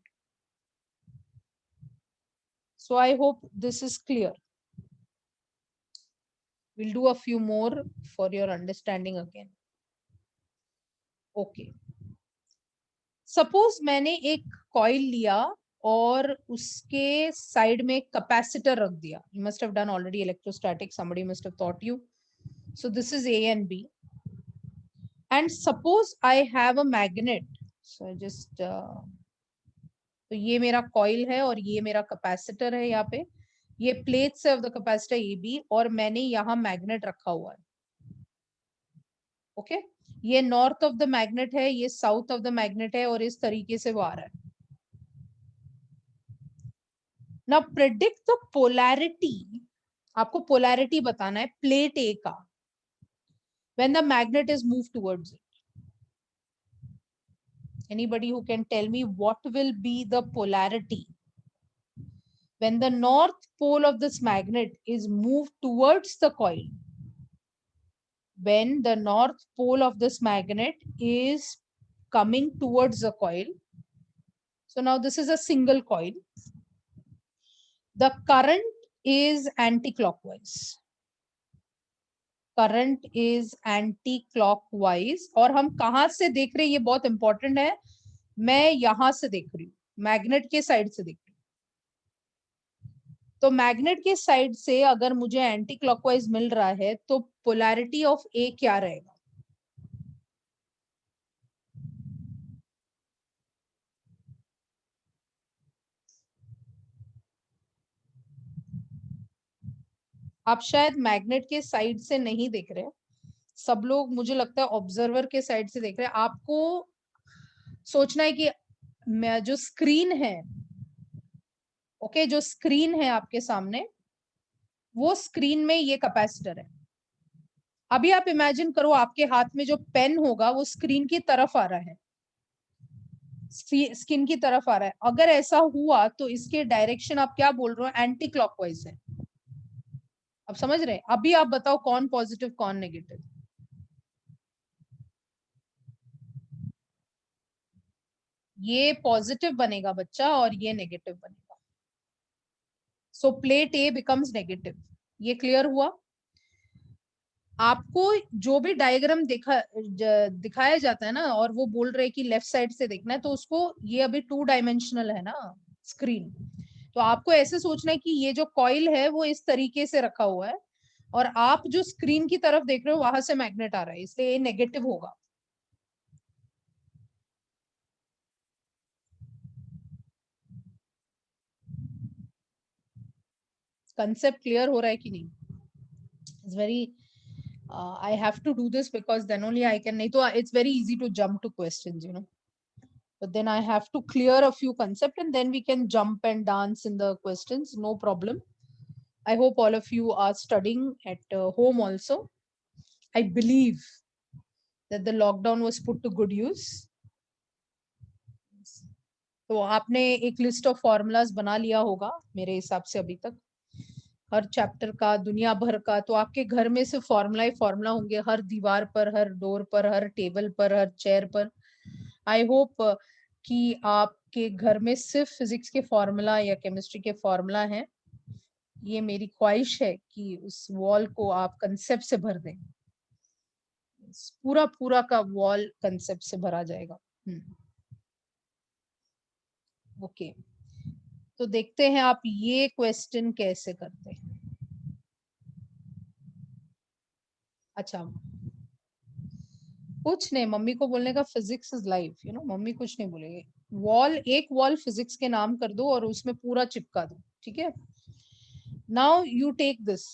So I hope this is clear. We'll do a few more for your understanding again. Okay. Suppose मैंने एक coil लिया और उसके side में capacitor रख दिया. You must have done already electrostatic. Somebody must have taught you. So this is A and B. And suppose I have a magnet. So I just तो ये मेरा कॉइल है और ये मेरा कैपेसिटर है. यहाँ पे ये प्लेट्स है of the capacitor A B, और मैंने यहाँ मैग्नेट रखा हुआ है. ओके, ये नॉर्थ ऑफ द मैग्नेट है, ये साउथ ऑफ द मैग्नेट है, और इस तरीके से वो आ रहा है. Now predict the polarity. आपको पोलैरिटी बताना है प्लेट ए का when the magnet is move towards it. Anybody who can tell me what will be the polarity when the north pole of this magnet is moved towards the coil? When the north pole of this magnet is coming towards the coil. So now this is a single coil. The current is anti-clockwise. Current is anti clockwise. और हम कहां से देख रहे हैं ये बहुत important है. मैं यहां से देख रही हूँ, मैग्नेट के साइड से देख रही हूँ. तो मैग्नेट के साइड से अगर मुझे एंटी क्लॉकवाइज मिल रहा है तो पोलैरिटी ऑफ ए क्या रहेगा? आप शायद मैग्नेट के साइड से नहीं देख रहे, सब लोग मुझे लगता है ऑब्जर्वर के साइड से देख रहे हैं. आपको सोचना है कि जो स्क्रीन है, ओके, जो स्क्रीन है आपके सामने, वो स्क्रीन में ये कैपेसिटर है. अभी आप इमेजिन करो आपके हाथ में जो पेन होगा वो स्क्रीन की तरफ आ रहा है, स्किन की तरफ आ रहा है. अगर ऐसा हुआ तो इसके डायरेक्शन आप क्या बोल रहे हो? एंटी क्लॉकवाइज है. अब समझ रहे हैं? अभी आप बताओ कौन पॉजिटिव कौन नेगेटिव? ये पॉजिटिव बनेगा बच्चा और ये नेगेटिव बनेगा. सो प्लेट ए बिकम्स नेगेटिव. ये क्लियर हुआ? आपको जो भी डायग्राम दिखाया जाता है ना, और वो बोल रहे कि लेफ्ट साइड से देखना है, तो उसको, ये अभी 2 डायमेंशनल है ना स्क्रीन, तो आपको ऐसे सोचना है कि ये जो कॉइल है वो इस तरीके से रखा हुआ है, और आप जो स्क्रीन की तरफ देख रहे हो वहां से मैग्नेट आ रहा है, इसलिए ये नेगेटिव होगा. कंसेप्ट क्लियर हो रहा है कि नहीं? It's very I have to do this because then only I can. नहीं तो it's very easy to jump to questions, you know. But then I have to clear a few concepts and then we can jump and dance in the questions. No problem. I hope all of you are studying at home also. I believe that the lockdown was put to good use. तो आपने एक list of formulas बना लिया होगा मेरे हिसाब से अभी तक, हर चैप्टर का, दुनिया भर का। तो आपके घर में सिर्फ फॉर्मूला ही फॉर्मूला होंगे, हर दीवार पर, हर डोर पर, हर टेबल पर, हर चेयर पर। आई होप कि आपके घर में सिर्फ फिजिक्स के फॉर्मूला या केमिस्ट्री के फॉर्मूला हैं। ये मेरी ख्वाहिश है कि उस वॉल को आप कंसेप्ट से भर दें, पूरा पूरा का वॉल कंसेप्ट से भरा जाएगा। ओके, तो देखते हैं आप ये क्वेश्चन कैसे करते हैं। अच्छा, कुछ नहीं, मम्मी को बोलने का physics is life, you know, mummy कुछ नहीं बोलेंगे। वॉल, एक वॉल फिजिक्स के नाम कर दो और उसमें पूरा चिपका दो, ठीक है। नाउ यू टेक दिस,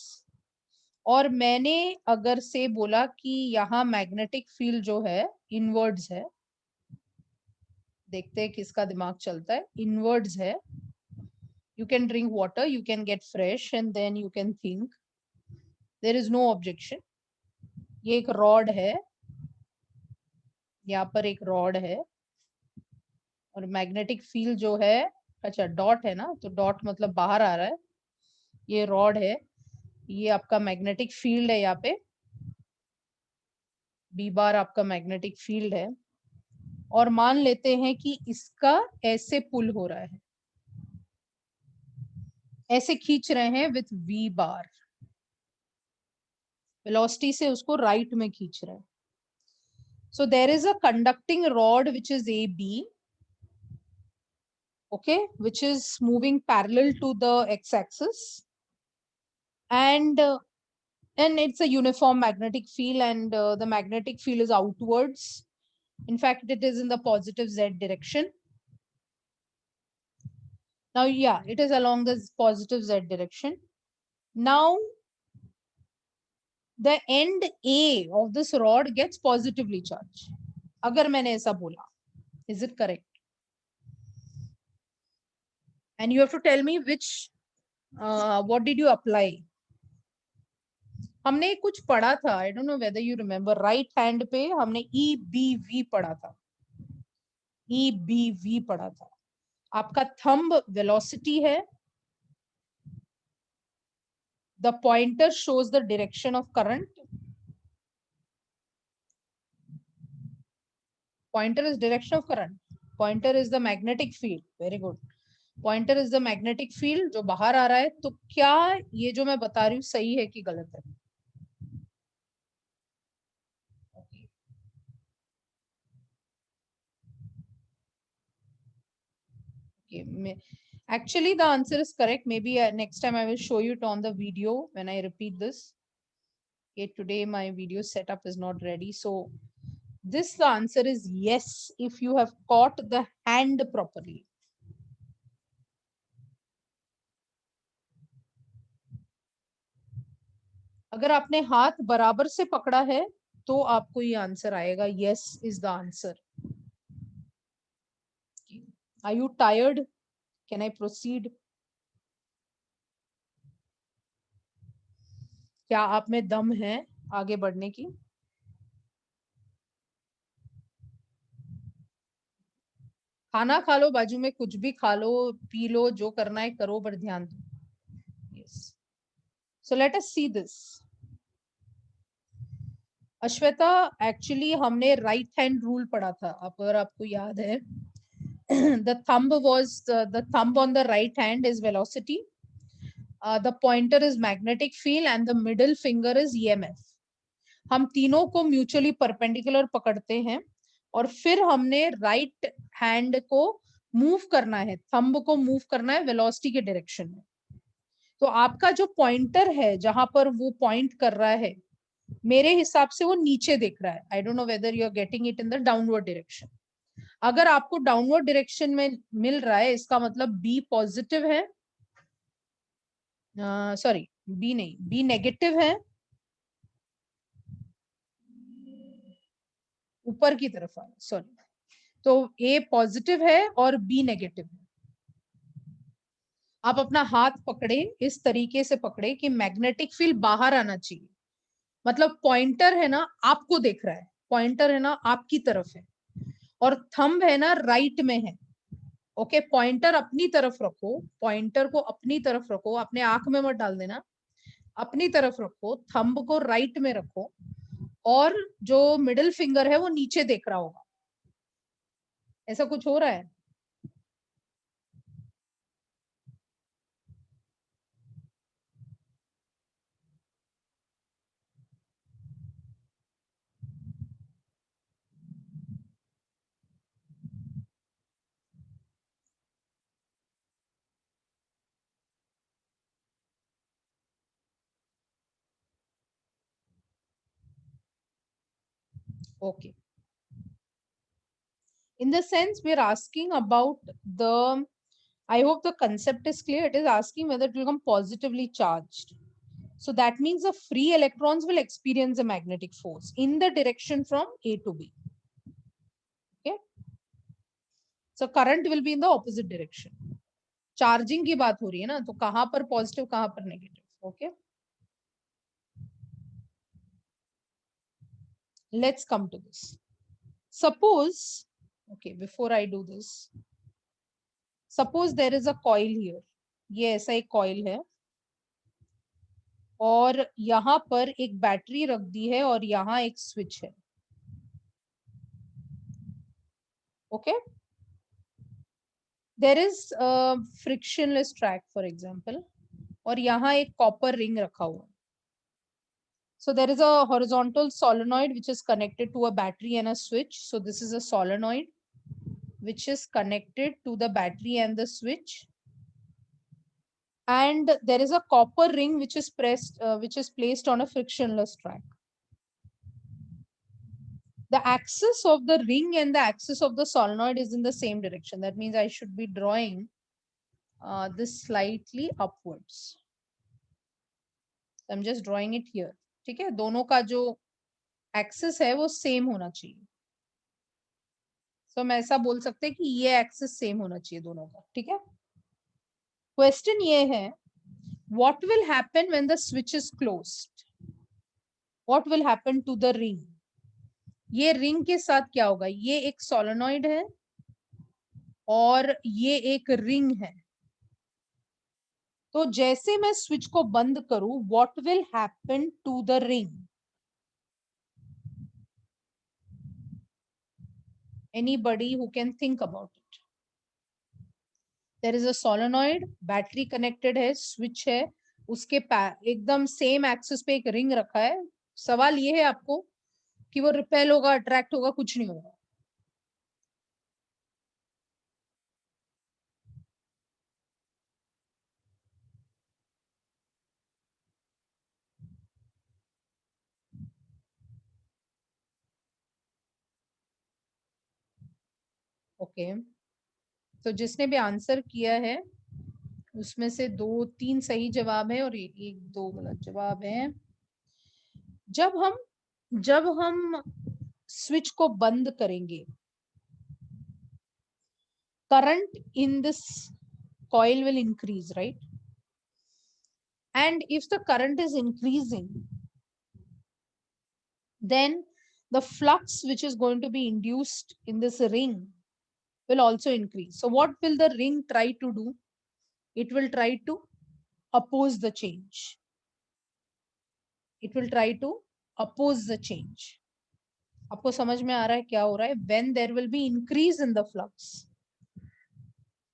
और मैंने अगर से बोला कि यहाँ मैग्नेटिक फील्ड जो है इनवर्ड्स है, देखते हैं किसका दिमाग चलता है, इनवर्ड्स है। You can drink water, you can get fresh and then you can think. There is no objection. ये एक रॉड है, यहाँ पर एक रॉड है, और मैग्नेटिक फील्ड जो है, अच्छा डॉट है ना, तो डॉट मतलब बाहर आ रहा है, ये रॉड है, ये आपका मैग्नेटिक फील्ड है, यहाँ पे बी बार आपका मैग्नेटिक फील्ड है। और मान लेते हैं कि इसका ऐसे पुल हो रहा है, ऐसे खींच रहे हैं विथ वी बार, वेलोसिटी से उसको राइट में खींच रहे हैं। So there is a conducting rod which is AB, okay, which is moving parallel to the x-axis, and it's a uniform magnetic field, and the magnetic field is outwards. In fact, it is in the positive Z direction. Now, yeah, it is along the positive Z direction. Now, the end A of this rod gets positively charged. अगर मैंने ऐसा बोला, is it correct? And you have to tell me which, what did you apply? हमने कुछ पढ़ा था, आई don't know whether you remember, right hand पे हमने EBV पढ़ा था, EBV पढ़ा था। आपका थंब वेलोसिटी है, the pointer shows the direction of current, pointer is direction of current, pointer is the magnetic field, very good, pointer is the magnetic field जो बाहर आ रहा है। तो क्या ये जो मैं बता रही हूँ सही है कि गलत है? Actually, the answer is correct. Maybe next time I will show you it on the video when I repeat this. Okay, today my video setup is not ready. So this, the answer is yes, if you have caught the hand properly. अगर आपने हाथ बराबर से पकड़ा है तो आपको ये आंसर आएगा, yes is the answer. Are you tired? Can I proceed? क्या आप में दम है आगे बढ़ने की? खाना खा लो, बाजू में कुछ भी खा लो, पी लो, जो करना है करो, पर ध्यान दो। Yes. So let us see this. Ashweta, actually हमने राइट हैंड रूल पढ़ा था, अगर आपको याद है। the thumb on the right hand is velocity, the pointer is magnetic field and the middle finger is EMF. हम तीनों को म्यूचुअली परपेंडिकुलर पकड़ते हैं और फिर हमने राइट हैंड को मूव करना है, थंब को मूव करना है वेलोसिटी के डायरेक्शन में। तो आपका जो पॉइंटर है जहां पर वो पॉइंट कर रहा है, मेरे हिसाब से वो नीचे देख रहा है। I don't know whether you are getting it in the downward direction. अगर आपको डाउनवर्ड डायरेक्शन में मिल रहा है, इसका मतलब बी पॉजिटिव है, सॉरी बी नहीं, बी नेगेटिव है, ऊपर की तरफ आ, सॉरी, तो ए पॉजिटिव है और बी नेगेटिव है। आप अपना हाथ पकड़े, इस तरीके से पकड़े कि मैग्नेटिक फील्ड बाहर आना चाहिए, मतलब पॉइंटर है ना आपको देख रहा है, पॉइंटर है ना आपकी तरफ है, और थंब है ना राइट में है। ओके, पॉइंटर अपनी तरफ रखो, पॉइंटर को अपनी तरफ रखो, अपने आंख में मत डाल देना, अपनी तरफ रखो, थंब को राइट में रखो, और जो मिडिल फिंगर है वो नीचे देख रहा होगा। ऐसा कुछ हो रहा है? Okay. In the sense, we are asking about the, I hope the concept is clear. It is asking whether it will become positively charged. So that means the free electrons will experience a magnetic force in the direction from A to B. Okay. So current will be in the opposite direction. Charging की बात हो रही है ना, तो कहां पर positive कहां पर negative. Okay, let's come to this. Suppose, okay, before I do this, suppose there is a coil here. ये ऐसा एक coil है और यहाँ पर एक बैटरी रख दी है और यहाँ एक स्विच है. Okay, there is frictionless track for example, और यहाँ एक कॉपर रिंग रखा हुआ है. So there is a horizontal solenoid which is connected to a battery and a switch. So this is a solenoid which is connected to the battery and the switch, and there is a copper ring which is placed on a frictionless track. The axis of the ring and the axis of the solenoid is in the same direction. That means I should be drawing this slightly upwards. I'm just drawing it here. ठीक है, दोनों का जो axis है वो same होना चाहिए. So मैं ऐसा बोल सकते हैं कि ये एक्सिस सेम होना चाहिए दोनों का. ठीक है, क्वेश्चन ये है, what will happen when the switch is closed? What will happen to the ring? ये रिंग के साथ क्या होगा? ये एक सोलेनॉइड है और ये एक रिंग है. तो जैसे मैं स्विच को बंद करूं, what will happen to the ring? Anybody who can think about it? There is a solenoid, battery connected है, स्विच है, उसके एकदम सेम एक्सिस पे एक रिंग रखा है. सवाल ये है आपको कि वो रिपेल होगा, अट्रैक्ट होगा? कुछ नहीं होगा. ओके, तो जिसने भी आंसर किया है उसमें से 2-3 सही जवाब है और एक दो गलत जवाब है. जब हम स्विच को बंद करेंगे, current in this coil will increase, right? And if the current is increasing, then the flux which is going to be induced in this ring will also increase. So what will the ring try to do? It will try to oppose the change. It will try to oppose the change. आपको समझ में आ रहा है क्या हो रहा है? When there will be increase in the flux,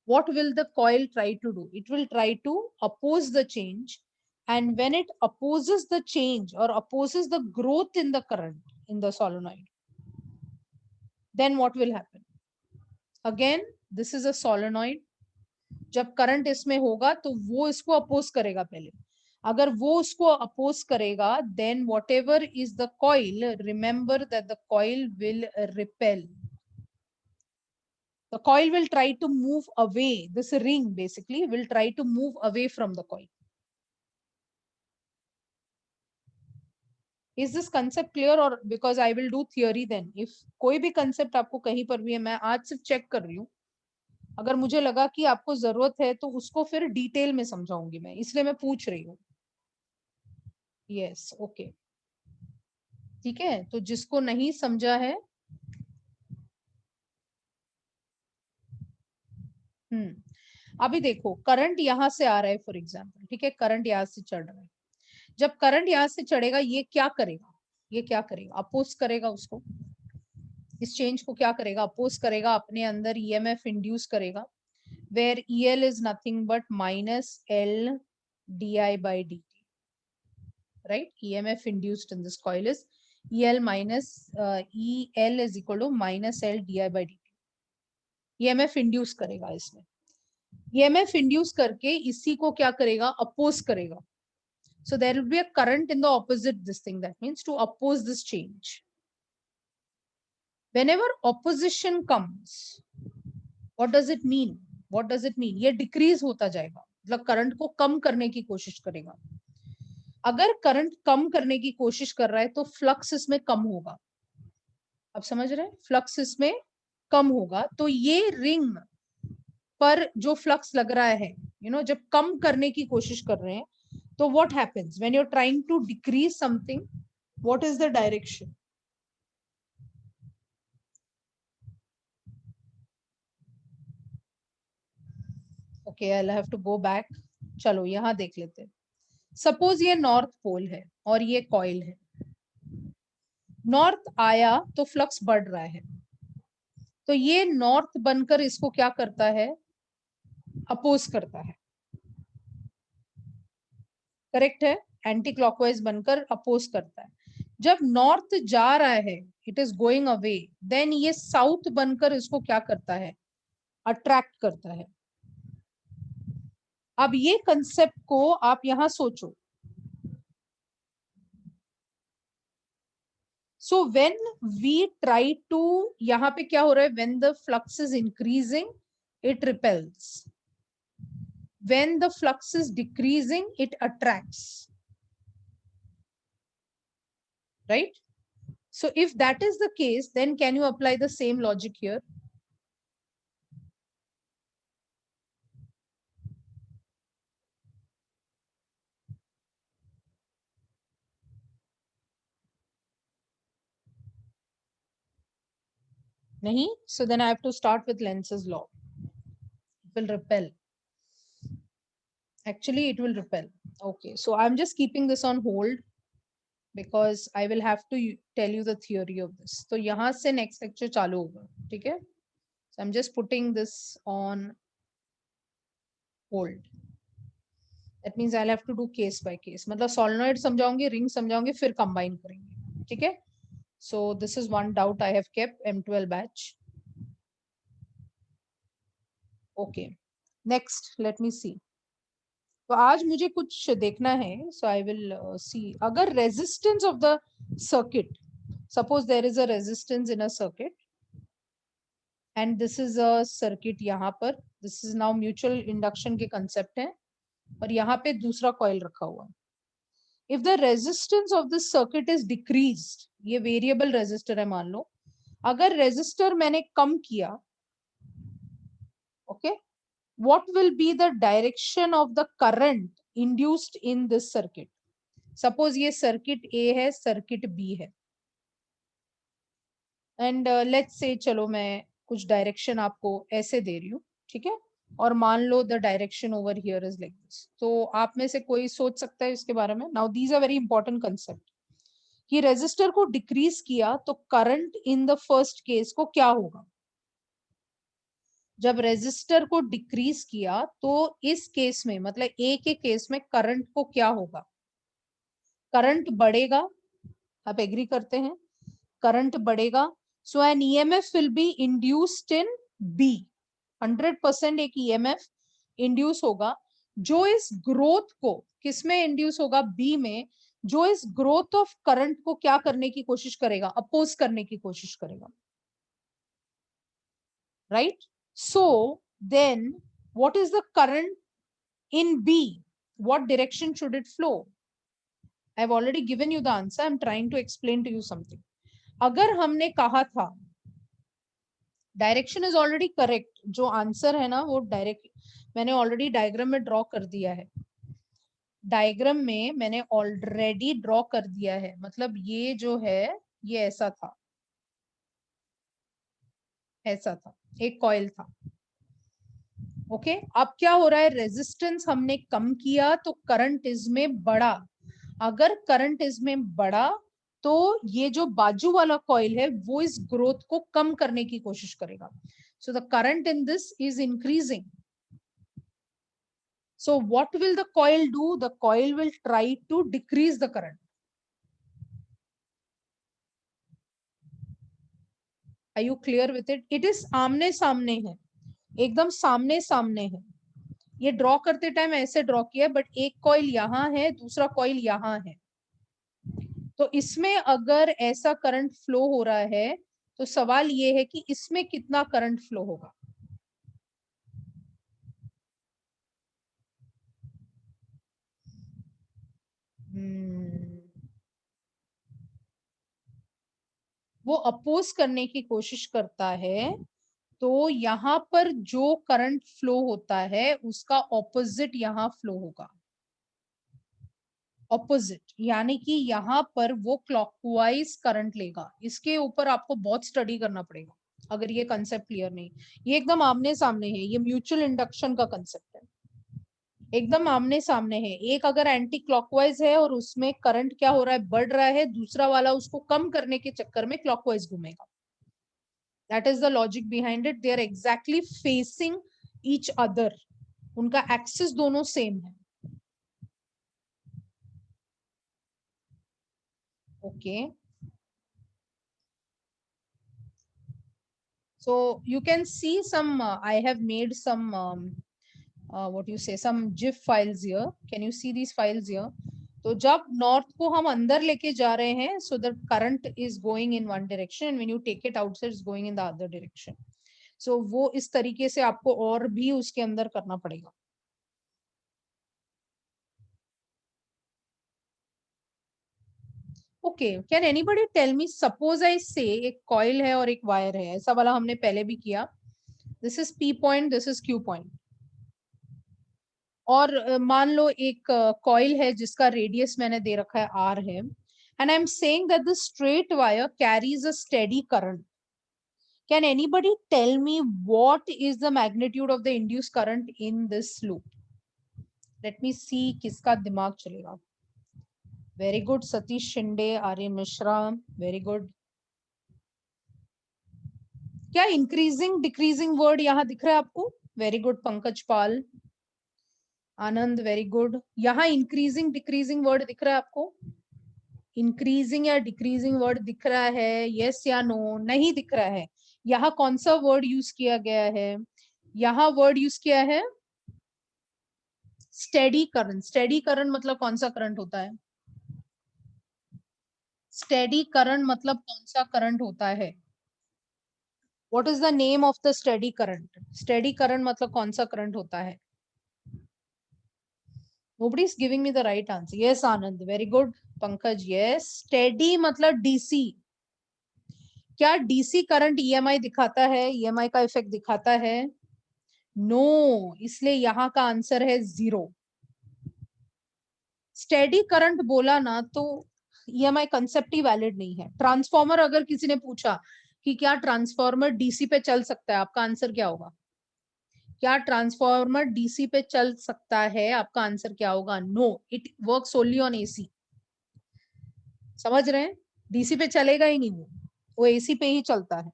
what will the coil try to do? It will try to oppose the change. And when it opposes the change or opposes the growth in the current in the solenoid, then what will happen? Again, this is a solenoid. जब current इसमें होगा तो वो इसको oppose करेगा पहले. अगर वो उसको अपोज करेगा, then whatever is the coil, remember that the coil will repel. The coil will try to move away. This ring basically will try to move away from the coil. Is this concept clear? और because I will do theory then, if कोई भी concept आपको कहीं पर भी है, मैं आज सिर्फ चेक कर रही हूँ, अगर मुझे लगा कि आपको जरूरत है तो उसको फिर डिटेल में समझाऊंगी मैं, इसलिए मैं पूछ रही हूँ। यस, ओके, ठीक है। तो जिसको नहीं समझा है, अभी देखो करंट यहां से आ रहा है फॉर एग्जाम्पल, ठीक है, करंट यहां से चढ़ रहा है। जब करंट यहां से चढ़ेगा, ये क्या करेगा, ये क्या करेगा, अपोज करेगा उसको, इस चेंज को क्या करेगा, अपोज करेगा, अपने अंदर ईएमएफ इंड्यूस करेगा, where EL is nothing but minus L d by dt, right? EMF induced in this coil is EL minus EL is equal to minus L di by dt. EMF induce करेगा इसमें, EMF induce करके इसी को क्या करेगा, oppose करेगा. So there will be a current in the opposite this thing. That means to oppose this change. Whenever opposition comes, what does it mean? What does it mean? ये decrease होता जाएगा, मतलब करंट को कम करने की कोशिश करेगा. अगर करंट कम करने की कोशिश कर रहा है तो फ्लक्स इसमें कम होगा. अब समझ रहे हैं, फ्लक्स इसमें कम होगा. तो ये रिंग पर जो फ्लक्स लग रहा है, जब कम करने की कोशिश कर रहे हैं, तो what happens when you're trying to decrease something? What is the direction? Okay, I'll have to go back. चलो यहां देख लेते हैं. सपोज ये नॉर्थ पोल है और ये कॉइल है. नॉर्थ आया तो फ्लक्स बढ़ रहा है, तो ये नॉर्थ बनकर इसको क्या करता है, अपोज करता है. करेक्ट है, एंटी क्लॉकवाइज बनकर अपोज करता है. जब नॉर्थ जा रहा है, it is going away, then ये साउथ बनकर इसको क्या करता है, अट्रैक्ट करता है. अब ये कंसेप्ट को आप यहां सोचो. So when we try to, यहां पे क्या हो रहा है, when the flux is increasing it repels, when the flux is decreasing it attracts, right? So if that is the case, then can you apply the same logic here? Nahi? So then I have to start with Lenz's law. It will repel. Actually, it will repel. Okay, so I'm just keeping this on hold because I will have to tell you the theory of this. So यहाँ से next lecture चालू होगा, ठीक है? So I'm just putting this on hold. That means I'll have to do case by case. मतलब solenoid समझाऊंगी, ring समझाऊंगी, फिर combine करेंगे, ठीक है? So this is one doubt I have kept, M12 batch. Okay, next let me see. तो आज मुझे कुछ देखना है. So I will see. अगर resistance of the circuit, suppose there is a resistance in a circuit and this is a circuit यहाँ पर, this is now mutual induction के concept है, और यहाँ पे दूसरा coil रखा हुआ है. If the resistance of this circuit is decreased, ये variable resistor है मान लो, अगर resistor मैंने कम किया, okay, what will be the direction of the current induced in this circuit? Suppose ये circuit A है, circuit B है, and let's say, चलो मैं कुछ direction आपको ऐसे दे रही हूँ, ठीक है, और मान लो the direction over here is like this. तो आप में से कोई सोच सकता है इसके बारे में. Now these are very important concept. कि रेजिस्टर को डिक्रीज किया तो current in the first case को क्या होगा. जब रेजिस्टर को डिक्रीज किया तो इस केस में, मतलब ए के केस में, करंट को क्या होगा, करंट बढ़ेगा. आप एग्री करते हैं, करंट बढ़ेगा. So an EMF will be induced in B. 100% एक ईएमएफ इंड्यूस होगा, जो इस ग्रोथ को किसमें इंड्यूस होगा, बी में, जो इस ग्रोथ ऑफ करंट को क्या करने की कोशिश करेगा, अपोज करने की कोशिश करेगा, right? So then what is the current in B, what direction should it flow? I have already given you the answer, I am trying to explain to you something. अगर हमने कहा था डायरेक्शन इज ऑलरेडी करेक्ट, जो answer है ना वो direct मैंने already diagram में ड्रॉ कर दिया है. डायग्राम में मैंने ऑलरेडी ड्रॉ कर दिया है, मतलब ये जो है ये ऐसा था, ऐसा था, एक कॉइल था. ओके अब क्या हो रहा है, रेजिस्टेंस हमने कम किया तो करंट इसमें बढ़ा. अगर करंट इसमें बढ़ा तो ये जो बाजू वाला कॉइल है वो इस ग्रोथ को कम करने की कोशिश करेगा. So the current in this is increasing. So what will the coil do? The coil will try to decrease the current. Are you clear with it? It is आमने सामने है, एकदम सामने सामने है. ये ड्रॉ करते टाइम ऐसे ड्रॉ किया, बट एक कॉइल यहाँ है, दूसरा कॉइल यहाँ है. तो इसमें अगर ऐसा करंट फ्लो हो रहा है तो सवाल ये है कि इसमें कितना करंट फ्लो होगा. वो अपोज करने की कोशिश करता है, तो यहाँ पर जो करंट फ्लो होता है उसका ऑपोजिट यहाँ फ्लो होगा. ऑपोजिट यानी कि यहाँ पर वो क्लॉकवाइज करंट लेगा. इसके ऊपर आपको बहुत स्टडी करना पड़ेगा अगर ये कंसेप्ट क्लियर नहीं. ये एकदम आमने सामने है, ये म्यूचुअल इंडक्शन का कंसेप्ट है, एकदम आमने सामने है. एक अगर एंटी क्लॉकवाइज है और उसमें करंट क्या हो रहा है, बढ़ रहा है, दूसरा वाला उसको कम करने के चक्कर में क्लॉकवाइज घूमेगा. That is the logic behind it. They are exactly facing each other. उनका एक्सिस दोनों सेम है. Okay. So you can see some. I have made some. What you say? Some GIF files here. Can you see these files here? तो जब north को हम अंदर लेके जा रहे हैं, so the current is going in one direction, and when you take it outside, it's going in the other direction. So वो इस तरीके से आपको और भी उसके अंदर करना पड़ेगा. Okay can anybody tell me, suppose I say एक कॉइल है और एक वायर है, ऐसा वाला हमने पहले भी किया. This is P point, this is Q point. और मान लो एक कॉइल है जिसका रेडियस मैंने दे रखा है आर है, and I am saying that the straight wire carries a steady current. Can anybody tell me what is the magnitude of the induce current in this loop? Let me see किसका दिमाग चलेगा. Very good Satish Shinde, Arya Mishra, very good. क्या increasing decreasing word यहाँ दिख रहा है आपको? Very good Pankaj Pal, Anand, very good. यहाँ इंक्रीजिंग डिक्रीजिंग वर्ड दिख रहा है आपको? इंक्रीजिंग या डिक्रीजिंग वर्ड दिख रहा है, यस या नो? नहीं दिख रहा है. यहाँ कौन सा वर्ड यूज किया गया है? यहाँ वर्ड यूज किया है स्टेडी करंट. स्टेडी करंट मतलब कौन सा करंट होता है? स्टेडी करंट मतलब कौन सा करंट होता है? What is the name of the steady current? Steady current मतलब कौन सा करंट होता है? Nobody is giving me the right answer. Yes, Anand. Very good. Pankaj, yes. Steady मतलब DC. क्या DC करंट EMI दिखाता है? EMI का इफेक्ट दिखाता है? नो. इसलिए यहाँ का आंसर है 0. स्टेडी करंट बोला ना तो EMI कंसेप्ट ही वैलिड नहीं है. ट्रांसफॉर्मर अगर किसी ने पूछा कि क्या ट्रांसफॉर्मर DC पे चल सकता है, आपका आंसर क्या होगा? क्या ट्रांसफॉर्मर डीसी पे चल सकता है? आपका आंसर क्या होगा? No, it works only on AC. समझ रहे हैं? डीसी पे चलेगा ही नहीं, वो एसी पे ही चलता है.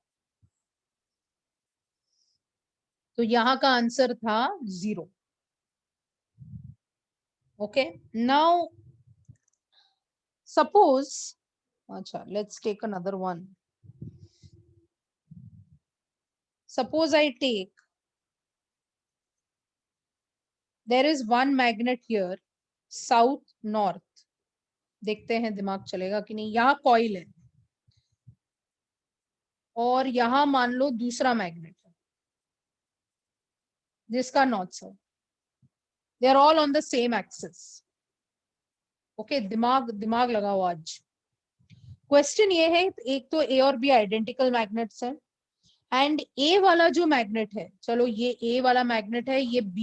तो यहाँ का आंसर था 0. ओके नाउ सपोज, अच्छा let's take another one. Suppose I take, there is one magnet here, south north. देखते हैं दिमाग चलेगा कि नहीं. यहाँ कॉइल है और यहाँ मान लो दूसरा मैग्नेट है जिसका north south. They are all on the same axis. Okay, दिमाग दिमाग लगाओ आज। क्वेश्चन ये है, एक तो ए और बी आइडेंटिकल मैग्नेट्स है, एंड ए वाला जो मैग्नेट है, चलो ये ए वाला मैग्नेट है, ये बी